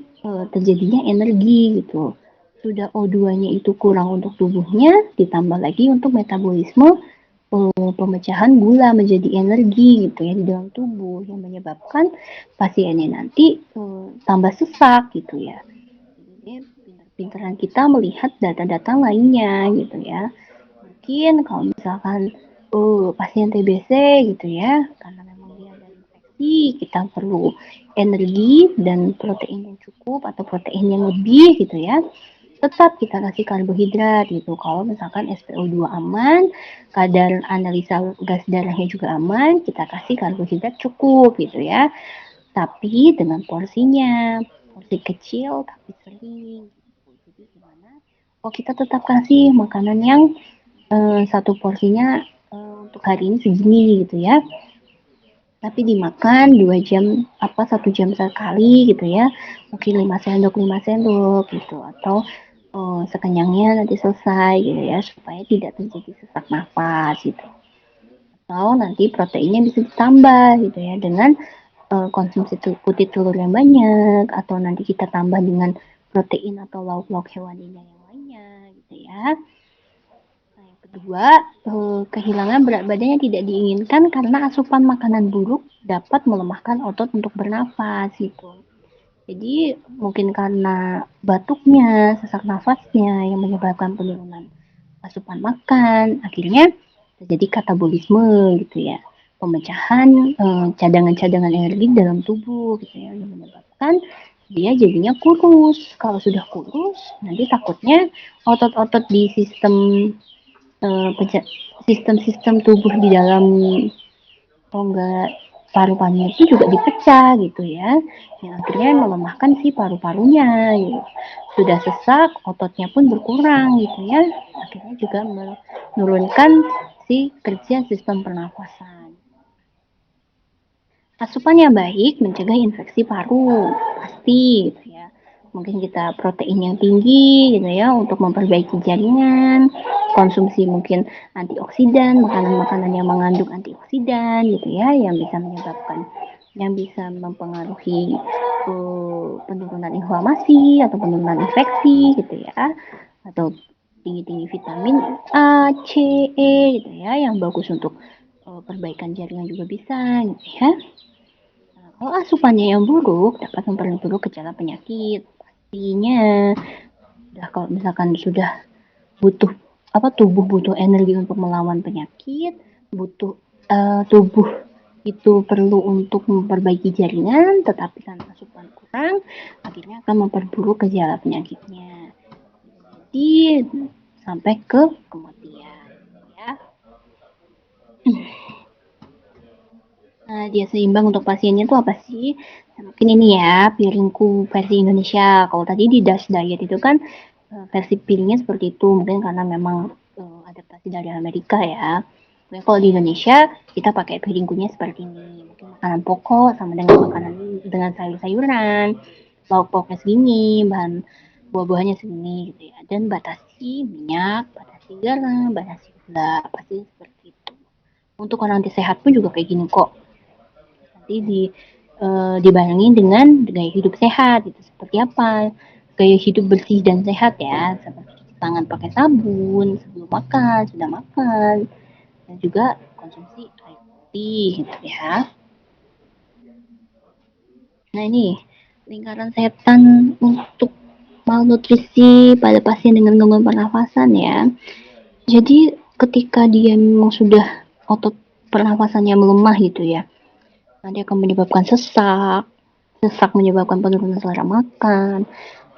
[SPEAKER 1] terjadinya energi gitu. Sudah O2-nya itu kurang untuk tubuhnya, ditambah lagi untuk metabolisme pemecahan gula menjadi energi gitu ya di dalam tubuh yang menyebabkan pasiennya nanti tambah sesak gitu ya. Jadi pintar-pintaran kita melihat data-data lainnya gitu ya. Mungkin kalau misalkan pasien TBC gitu ya, karena memang dia ada infeksi, kita perlu energi dan protein yang cukup atau protein yang lebih gitu ya. Tetap kita kasih karbohidrat gitu. Kalau misalkan SpO2 aman, kadar analisa gas darahnya juga aman, kita kasih karbohidrat cukup gitu ya. Tapi dengan porsinya, porsi kecil tapi sering. Jadi gimana? Oh, kita tetap kasih makanan yang satu porsinya untuk hari ini segini gitu ya, tapi dimakan 2 jam apa 1 jam sekali gitu ya, mungkin 5 sendok gitu, atau sekenyangnya nanti selesai gitu ya, supaya tidak terjadi sesak nafas gitu. Atau nanti proteinnya bisa ditambah gitu ya dengan konsumsi putih telur yang banyak, atau nanti kita tambah dengan protein atau lauk-lauk hewaninya yang lainnya gitu ya. Nah, yang kedua, kehilangan berat badan yang tidak diinginkan karena asupan makanan buruk dapat melemahkan otot untuk bernafas gitu. Jadi mungkin karena batuknya, sesak nafasnya yang menyebabkan penurunan asupan makan, akhirnya terjadi katabolisme gitu ya. Pemecahan cadangan-cadangan energi dalam tubuh gitu ya, yang menyebabkan dia jadinya kurus. Kalau sudah kurus, nanti takutnya otot-otot di sistem-sistem tubuh di dalam rongga paru-parunya itu juga dipecah gitu ya, yang akhirnya melemahkan si paru-parunya gitu. Sudah sesak, ototnya pun berkurang gitu ya, akhirnya juga menurunkan si kerja sistem pernafasan. Asupan yang baik mencegah infeksi paru, pasti gitu ya. Mungkin kita protein yang tinggi gitu ya untuk memperbaiki jaringan, konsumsi mungkin antioksidan, makanan-makanan yang mengandung antioksidan gitu ya, yang bisa mempengaruhi penurunan inflamasi atau penurunan infeksi gitu ya, atau tinggi-tinggi vitamin A, C, E gitu ya, yang bagus untuk perbaikan jaringan juga bisa gitu ya. Kalau asupannya yang buruk dapat memperburuk gejala penyakit. Pastinya, kalau misalkan sudah butuh tubuh butuh energi untuk melawan penyakit, butuh tubuh itu perlu untuk memperbaiki jaringan, tetapi karena asupan kurang, akhirnya akan memperburuk gejala penyakitnya. Jadi sampai ke kematian, ya. Nah, dia seimbang untuk pasiennya itu apa sih? Nah, mungkin ini ya, piringku versi Indonesia. Kalau tadi di Dash Diet itu kan versi piringnya seperti itu. Mungkin karena memang adaptasi dari Amerika ya. Nah, kalau di Indonesia, kita pakai piringkunya seperti ini. Mungkin makanan pokok sama dengan sayur-sayuran, lauk pauknya segini, bahan buah-buahannya segini gitu ya. Dan batasi minyak, batasi garam, batasi gula, pasti seperti itu. Untuk orang anti sehat pun juga kayak gini kok. Nanti dibarengi dengan gaya hidup sehat, itu seperti apa? Gaya hidup bersih dan sehat ya, seperti cuci tangan pakai sabun sebelum makan, sudah makan, dan juga konsumsi air putih gitu ya. Nah, ini lingkaran setan untuk malnutrisi pada pasien dengan gangguan pernafasan ya. Jadi ketika dia memang sudah otot pernafasannya melemah gitu ya, nanti akan menyebabkan sesak, menyebabkan penurunan selera makan,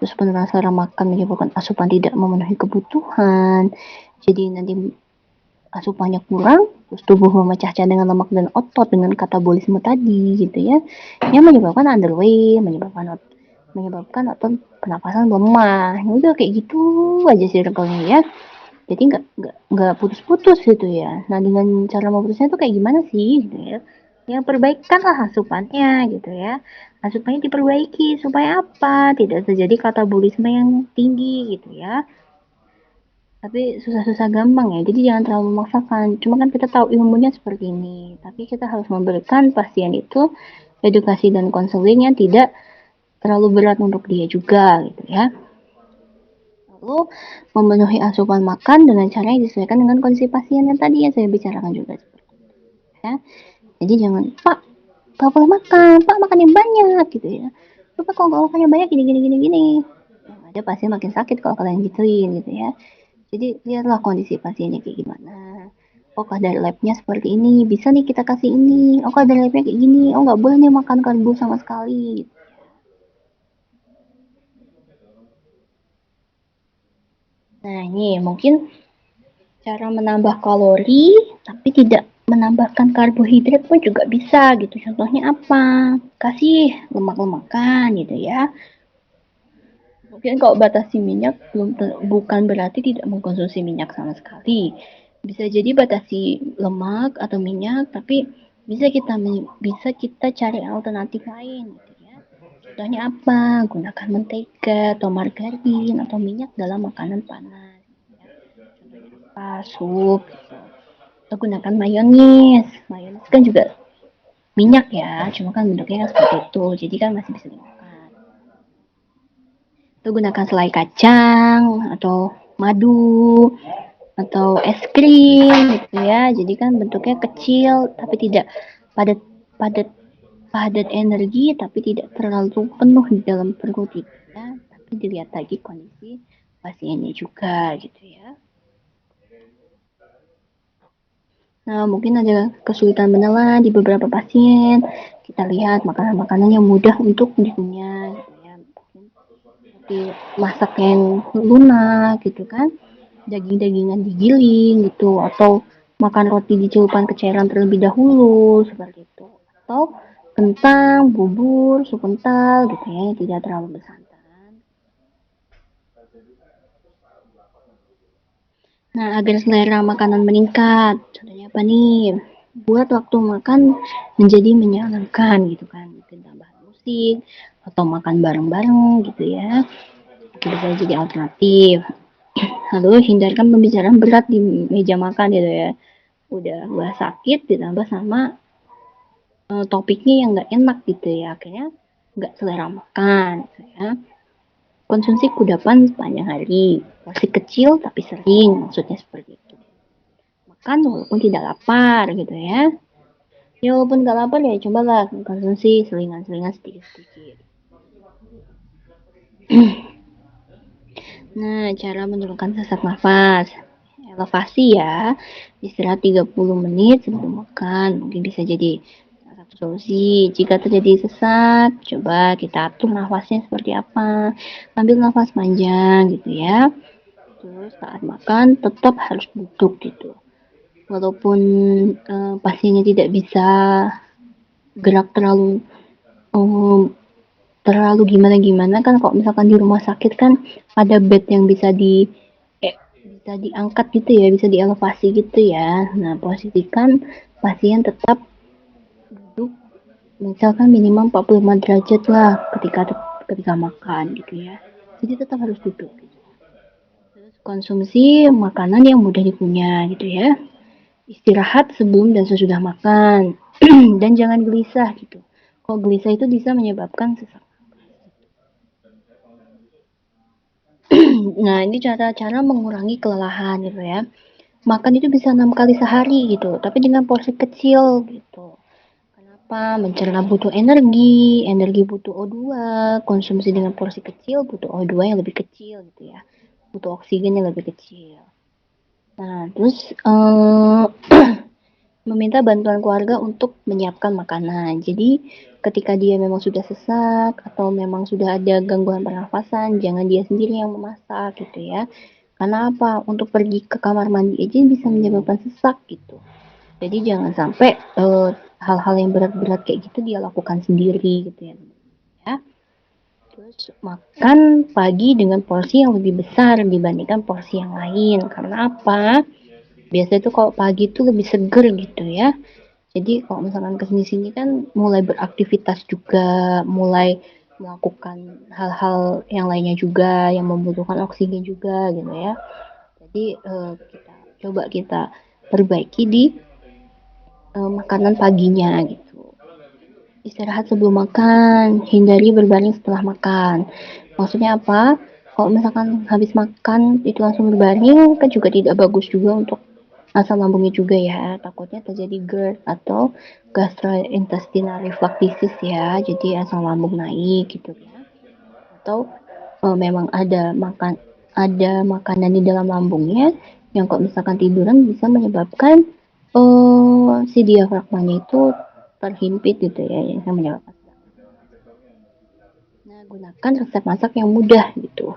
[SPEAKER 1] terus penurunan selera makan menyebabkan asupan tidak memenuhi kebutuhan, jadi nanti asupannya kurang, terus tubuh memecah cadangan lemak dan otot dengan katabolisme tadi gitu ya, yang menyebabkan underweight, menyebabkan otot pernapasan lemah. Ya udah kayak gitu aja circle-nya ya. Jadi nggak putus-putus gitu ya. Nah, dengan cara memutusnya tuh kayak gimana sih gitu ya? Yang perbaikanlah asupannya gitu ya. Asupannya diperbaiki supaya apa? Tidak terjadi katabolisme yang tinggi gitu ya. Tapi susah-susah gampang ya. Jadi jangan terlalu memaksakan. Cuma kan kita tahu ilmunya seperti ini. Tapi kita harus memberikan pasien itu edukasi dan konseling yang tidak terlalu berat untuk dia juga gitu ya. Lalu memenuhi asupan makan dengan cara yang disesuaikan dengan kondisi pasien yang tadi yang saya bicarakan juga. Ya. Jadi jangan, Pak boleh makan, Pak makan yang banyak gitu ya. Pak kalau nggak makan yang banyak gini. Yang ada pasien makin sakit kalau kalian gituin gitu ya. Jadi lihatlah kondisi pasiennya kayak gimana. Oh kadar labnya seperti ini, bisa nih kita kasih ini. Oh kadar labnya kayak gini, oh nggak boleh nih makan karbo sama sekali. Nah ini mungkin cara menambah kalori tapi tidak menambahkan karbohidrat pun juga bisa gitu. Contohnya apa? Kasih lemak-lemakan gitu ya. Mungkin kalau batasi minyak bukan berarti tidak mengkonsumsi minyak sama sekali. Bisa jadi batasi lemak atau minyak, tapi bisa kita cari alternatif lain gitu ya. Contohnya apa? Gunakan mentega atau margarin atau minyak dalam makanan panas. Ya. Contohnya apa? Sup gitu. Atau gunakan mayonis. Mayonis kan juga minyak ya, cuma kan bentuknya kan seperti itu. Jadi kan masih bisa dimakan. Itu gunakan selai kacang atau madu atau es krim gitu ya. Jadi kan bentuknya kecil tapi tidak padat padat padat energi tapi tidak terlalu penuh di dalam perut gitu ya. Tapi dilihat lagi kondisi pasiennya juga gitu ya. Nah, mungkin ada kesulitan menelan di beberapa pasien. Kita lihat makanan-makanan yang mudah untuk dikunyah gitu ya. Mungkin seperti masak yang lunak gitu kan, daging-dagingan digiling gitu, atau makan roti dicelupkan ke cairan terlebih dahulu seperti itu, atau kentang, bubur, sup kental gitu ya, yang tidak terlalu bersantan. Nah, agar selera makanan meningkat, contohnya apa nih? Buat waktu makan menjadi menyenangkan gitu kan, mungkin tambahan musik atau makan bareng-bareng gitu ya. Itu bisa jadi alternatif. Lalu hindarkan pembicaraan berat di meja makan gitu ya. Udah sakit ditambah sama topiknya yang nggak enak gitu ya, akhirnya nggak selera makan gitu ya. Konsumsi kudapan sepanjang hari, porsi kecil tapi sering, maksudnya seperti itu. Makan walaupun tidak lapar gitu ya. Ya walaupun nggak lapar ya cobalah konsumsi selingan-selingan sedikit-sedikit. Nah, cara menurunkan sesak nafas. Elevasi ya, istirahat 30 menit sebelum makan. Mungkin bisa jadi salah satu solusi. Jika terjadi sesak, coba kita atur nafasnya seperti apa. Ambil nafas panjang gitu ya. Terus saat makan tetap harus duduk gitu. Walaupun pasiennya tidak bisa gerak um, terlalu gimana-gimana kan, kalau misalkan di rumah sakit kan ada bed yang bisa diangkat gitu ya, bisa dielevasi gitu ya. Nah, posisikan pasien tetap duduk misalkan minimal 45 derajat lah ketika makan gitu ya. Jadi tetap harus duduk gitu. Terus konsumsi makanan yang mudah dikunyah gitu ya. Istirahat sebelum dan sesudah makan. Dan jangan gelisah gitu. Kalau gelisah itu bisa menyebabkan sesak. Nah, ini cara-cara mengurangi kelelahan gitu ya. Makan itu bisa 6 kali sehari gitu, tapi dengan porsi kecil gitu. Kenapa? Mencerna butuh energi butuh O2, konsumsi dengan porsi kecil butuh O2 yang lebih kecil gitu ya. Butuh oksigen yang lebih kecil. Nah, terus meminta bantuan keluarga untuk menyiapkan makanan. Jadi, ketika dia memang sudah sesak atau memang sudah ada gangguan pernafasan, jangan dia sendiri yang memasak gitu ya. Karena apa? Untuk pergi ke kamar mandi aja bisa menyebabkan sesak gitu. Jadi jangan sampai hal-hal yang berat-berat kayak gitu dia lakukan sendiri gitu ya. Ya. Terus makan pagi dengan porsi yang lebih besar dibandingkan porsi yang lain. Karena apa? Biasanya tuh kalau pagi tuh lebih seger gitu ya. Jadi kalau misalkan kesini-sini kan mulai beraktivitas juga, mulai melakukan hal-hal yang lainnya juga yang membutuhkan oksigen juga gitu ya. Jadi kita perbaiki di makanan paginya gitu. Istirahat sebelum makan, hindari berbaring setelah makan. Maksudnya apa? kalau misalkan habis makan itu langsung berbaring kan juga tidak bagus juga untuk asam lambungnya juga ya, takutnya terjadi GERD atau gastrointestinal reflux disease ya, jadi asam lambung naik gitu ya, atau memang ada makanan di dalam lambungnya yang kok misalkan tiduran bisa menyebabkan si diafragmanya itu terhimpit gitu ya, yang menyebabkan. Nah, gunakan resep masak yang mudah gitu,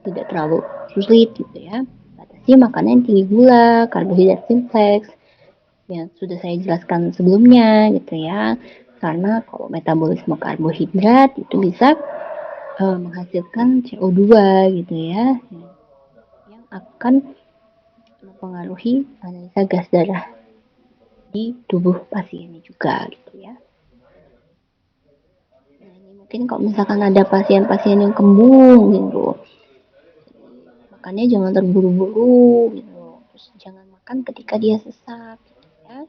[SPEAKER 1] tidak terlalu sulit gitu ya. Batasi makanan yang tinggi gula, karbohidrat simpleks, yang sudah saya jelaskan sebelumnya gitu ya. Karena kalau metabolisme karbohidrat itu bisa menghasilkan CO2 gitu ya, yang akan mempengaruhi analisa gas darah di tubuh pasiennya juga gitu ya. Nah, ini mungkin kalau misalkan ada pasien-pasien yang kembung gitu, makannya jangan terburu-buru gitu, terus jangan makan ketika dia sesak gitu ya.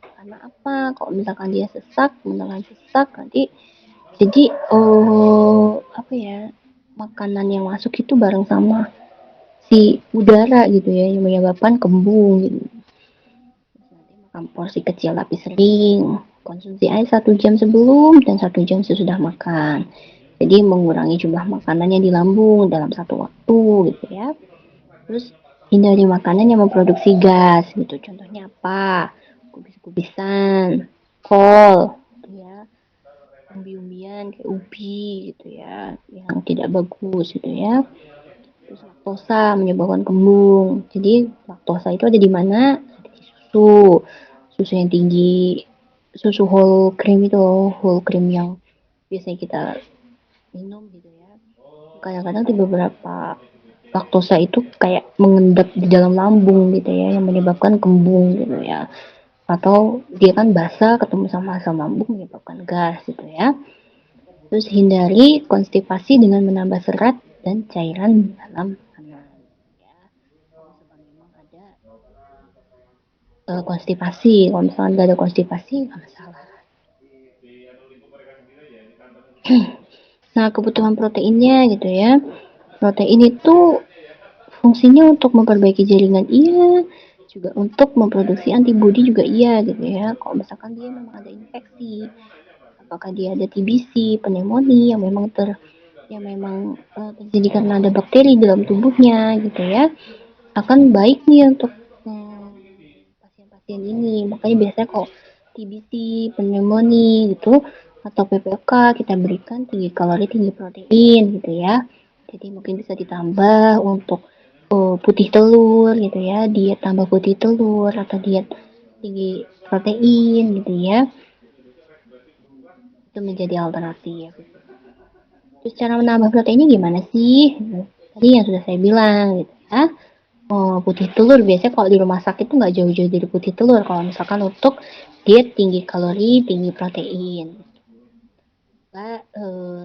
[SPEAKER 1] Karena apa, kalau misalkan dia sesak beneran sesak nanti jadi apa ya, makanan yang masuk itu bareng sama si udara gitu ya yang menyebabkan kembung gitu. Terus nanti makan porsi kecil tapi sering, konsumsi air 1 jam sebelum dan 1 jam sesudah makan, jadi mengurangi jumlah makanan yang di lambung dalam satu waktu gitu ya. Terus hindari makanan yang memproduksi gas gitu. Contohnya apa? Kubis-kubisan, kol, gitu ya, umbi-umbian kayak ubi gitu ya, yang tidak bagus gitu ya. Terus laktosa menyebabkan kembung. Jadi laktosa itu ada di mana? Ada di susu, susu yang tinggi, susu whole cream itu, whole cream yang biasanya kita minum gitu ya. Kadang-kadang di beberapa laktosa itu kayak mengendap di dalam lambung gitu ya, yang menyebabkan kembung gitu ya, atau dia kan basah ketemu sama asam lambung menyebabkan gas gitu ya. Terus hindari konstipasi dengan menambah serat dan cairan dalam makanan ya. Kalau misalkan memang ada konstipasi, kalau misalkan nggak ada konstipasi nggak masalah. Nah, kebutuhan proteinnya gitu ya, protein itu fungsinya untuk memperbaiki jaringan iya, juga untuk memproduksi antibodi juga iya gitu ya. Kalau misalkan dia memang ada infeksi, apakah dia ada TBC, pneumonia yang memang terjadi karena ada bakteri dalam tubuhnya gitu ya, akan baik nih untuk pasien-pasien ini. Makanya biasanya kalau TBC, pneumonia gitu atau PPOK kita berikan tinggi kalori, tinggi protein gitu ya. Jadi mungkin bisa ditambah untuk putih telur gitu ya, diet tambah putih telur atau diet tinggi protein gitu ya. Itu menjadi alternatif. Terus cara menambah proteinnya gimana sih? Tadi yang sudah saya bilang gitu ya. Putih telur biasanya kalau di rumah sakit tuh nggak jauh-jauh dari putih telur kalau misalkan untuk diet tinggi kalori, tinggi protein.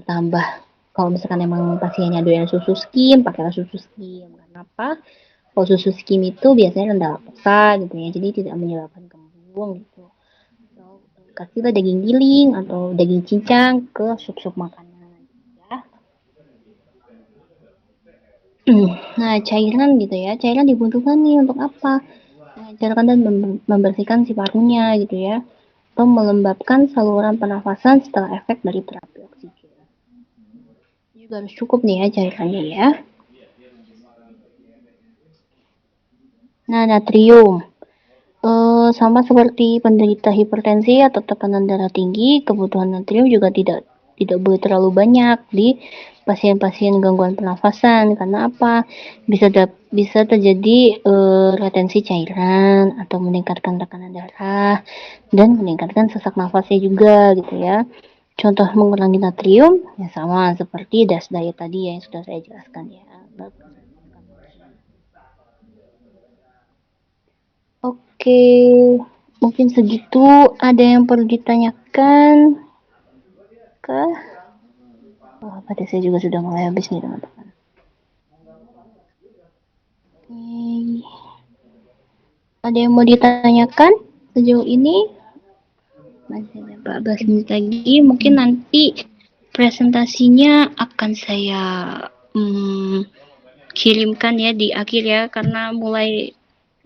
[SPEAKER 1] Tambah kalau misalkan emang pasiennya doyan susu skim, pakailah susu skim. Kenapa? Kalau susu skim itu biasanya rendah laktosa gitu ya, jadi tidak menyebabkan kembung gitu. Kasihlah daging giling atau daging cincang ke sup-sup makanan ya. Nah, cairan gitu ya, cairan dibutuhkan nih untuk apa? Mengajarkan dan membersihkan si parunya gitu ya, atau melembabkan saluran pernafasan setelah efek dari terapi oksigen. Juga harus cukup nih ya cairannya ya. Nah, natrium. Sama seperti penderita hipertensi atau tekanan darah tinggi, kebutuhan natrium juga tidak boleh terlalu banyak di pasien-pasien gangguan pernafasan. Karena apa? Bisa terjadi retensi cairan atau meningkatkan tekanan darah dan meningkatkan sesak nafasnya juga gitu ya. Contoh mengurangi natrium ya sama seperti DAS diet tadi ya, yang sudah saya jelaskan ya. Oke, mungkin segitu. Ada yang perlu ditanyakan? Kah? Oh, pada saya juga sudah mulai habis nih teman-teman. Oke. Ada yang mau ditanyakan sejauh ini? Masih ada 14 menit lagi. Mungkin nanti presentasinya akan saya kirimkan ya di akhir ya, karena mulai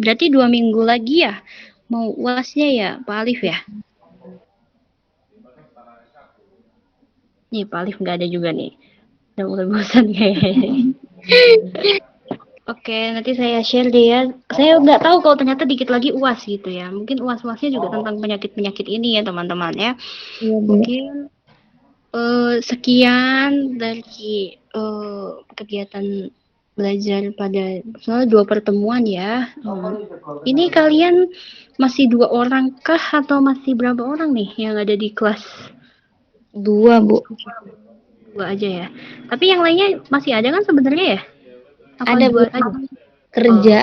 [SPEAKER 1] berarti 2 minggu lagi ya mau UASnya ya Pak Alif ya. Nih Pak Alif nggak ada juga nih, udah mulai bosan kayaknya. Oke, nanti saya share deh ya. Saya nggak tahu kalau ternyata dikit lagi UAS gitu ya. Mungkin UAS-UASnya juga tentang penyakit-penyakit ini ya teman-teman ya.
[SPEAKER 2] Iya, Bu.
[SPEAKER 1] Mungkin sekian dari kegiatan belajar pada soalnya 2 pertemuan ya. Ini kalian masih 2 orang kah atau masih berapa orang nih yang ada di kelas?
[SPEAKER 2] 2, Bu.
[SPEAKER 1] 2 aja ya. Tapi yang lainnya masih ada kan sebenarnya ya? Apa
[SPEAKER 2] Ada, Bu.
[SPEAKER 1] 2 aja?
[SPEAKER 2] Kerja.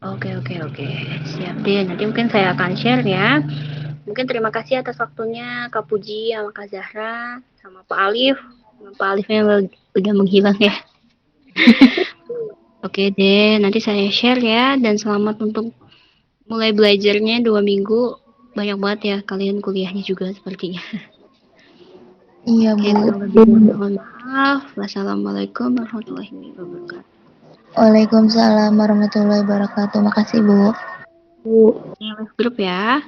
[SPEAKER 1] Oke. Siap deh. Nanti mungkin saya akan share ya. Mungkin terima kasih atas waktunya Kak Puji sama Kak Zahra sama Pak Alif. Pak Alifnya udah menghilang ya. Oke deh, nanti saya share ya, dan selamat untuk mulai belajarnya 2 minggu. Banyak banget ya kalian kuliahnya juga sepertinya.
[SPEAKER 2] Iya,
[SPEAKER 1] Oke,
[SPEAKER 2] Bu.
[SPEAKER 1] kurang lebihnya mohon maaf. Wassalamualaikum warahmatullahi wabarakatuh.
[SPEAKER 2] Waalaikumsalam warahmatullahi wabarakatuh. Makasih, Bu.
[SPEAKER 1] Ini live group ya.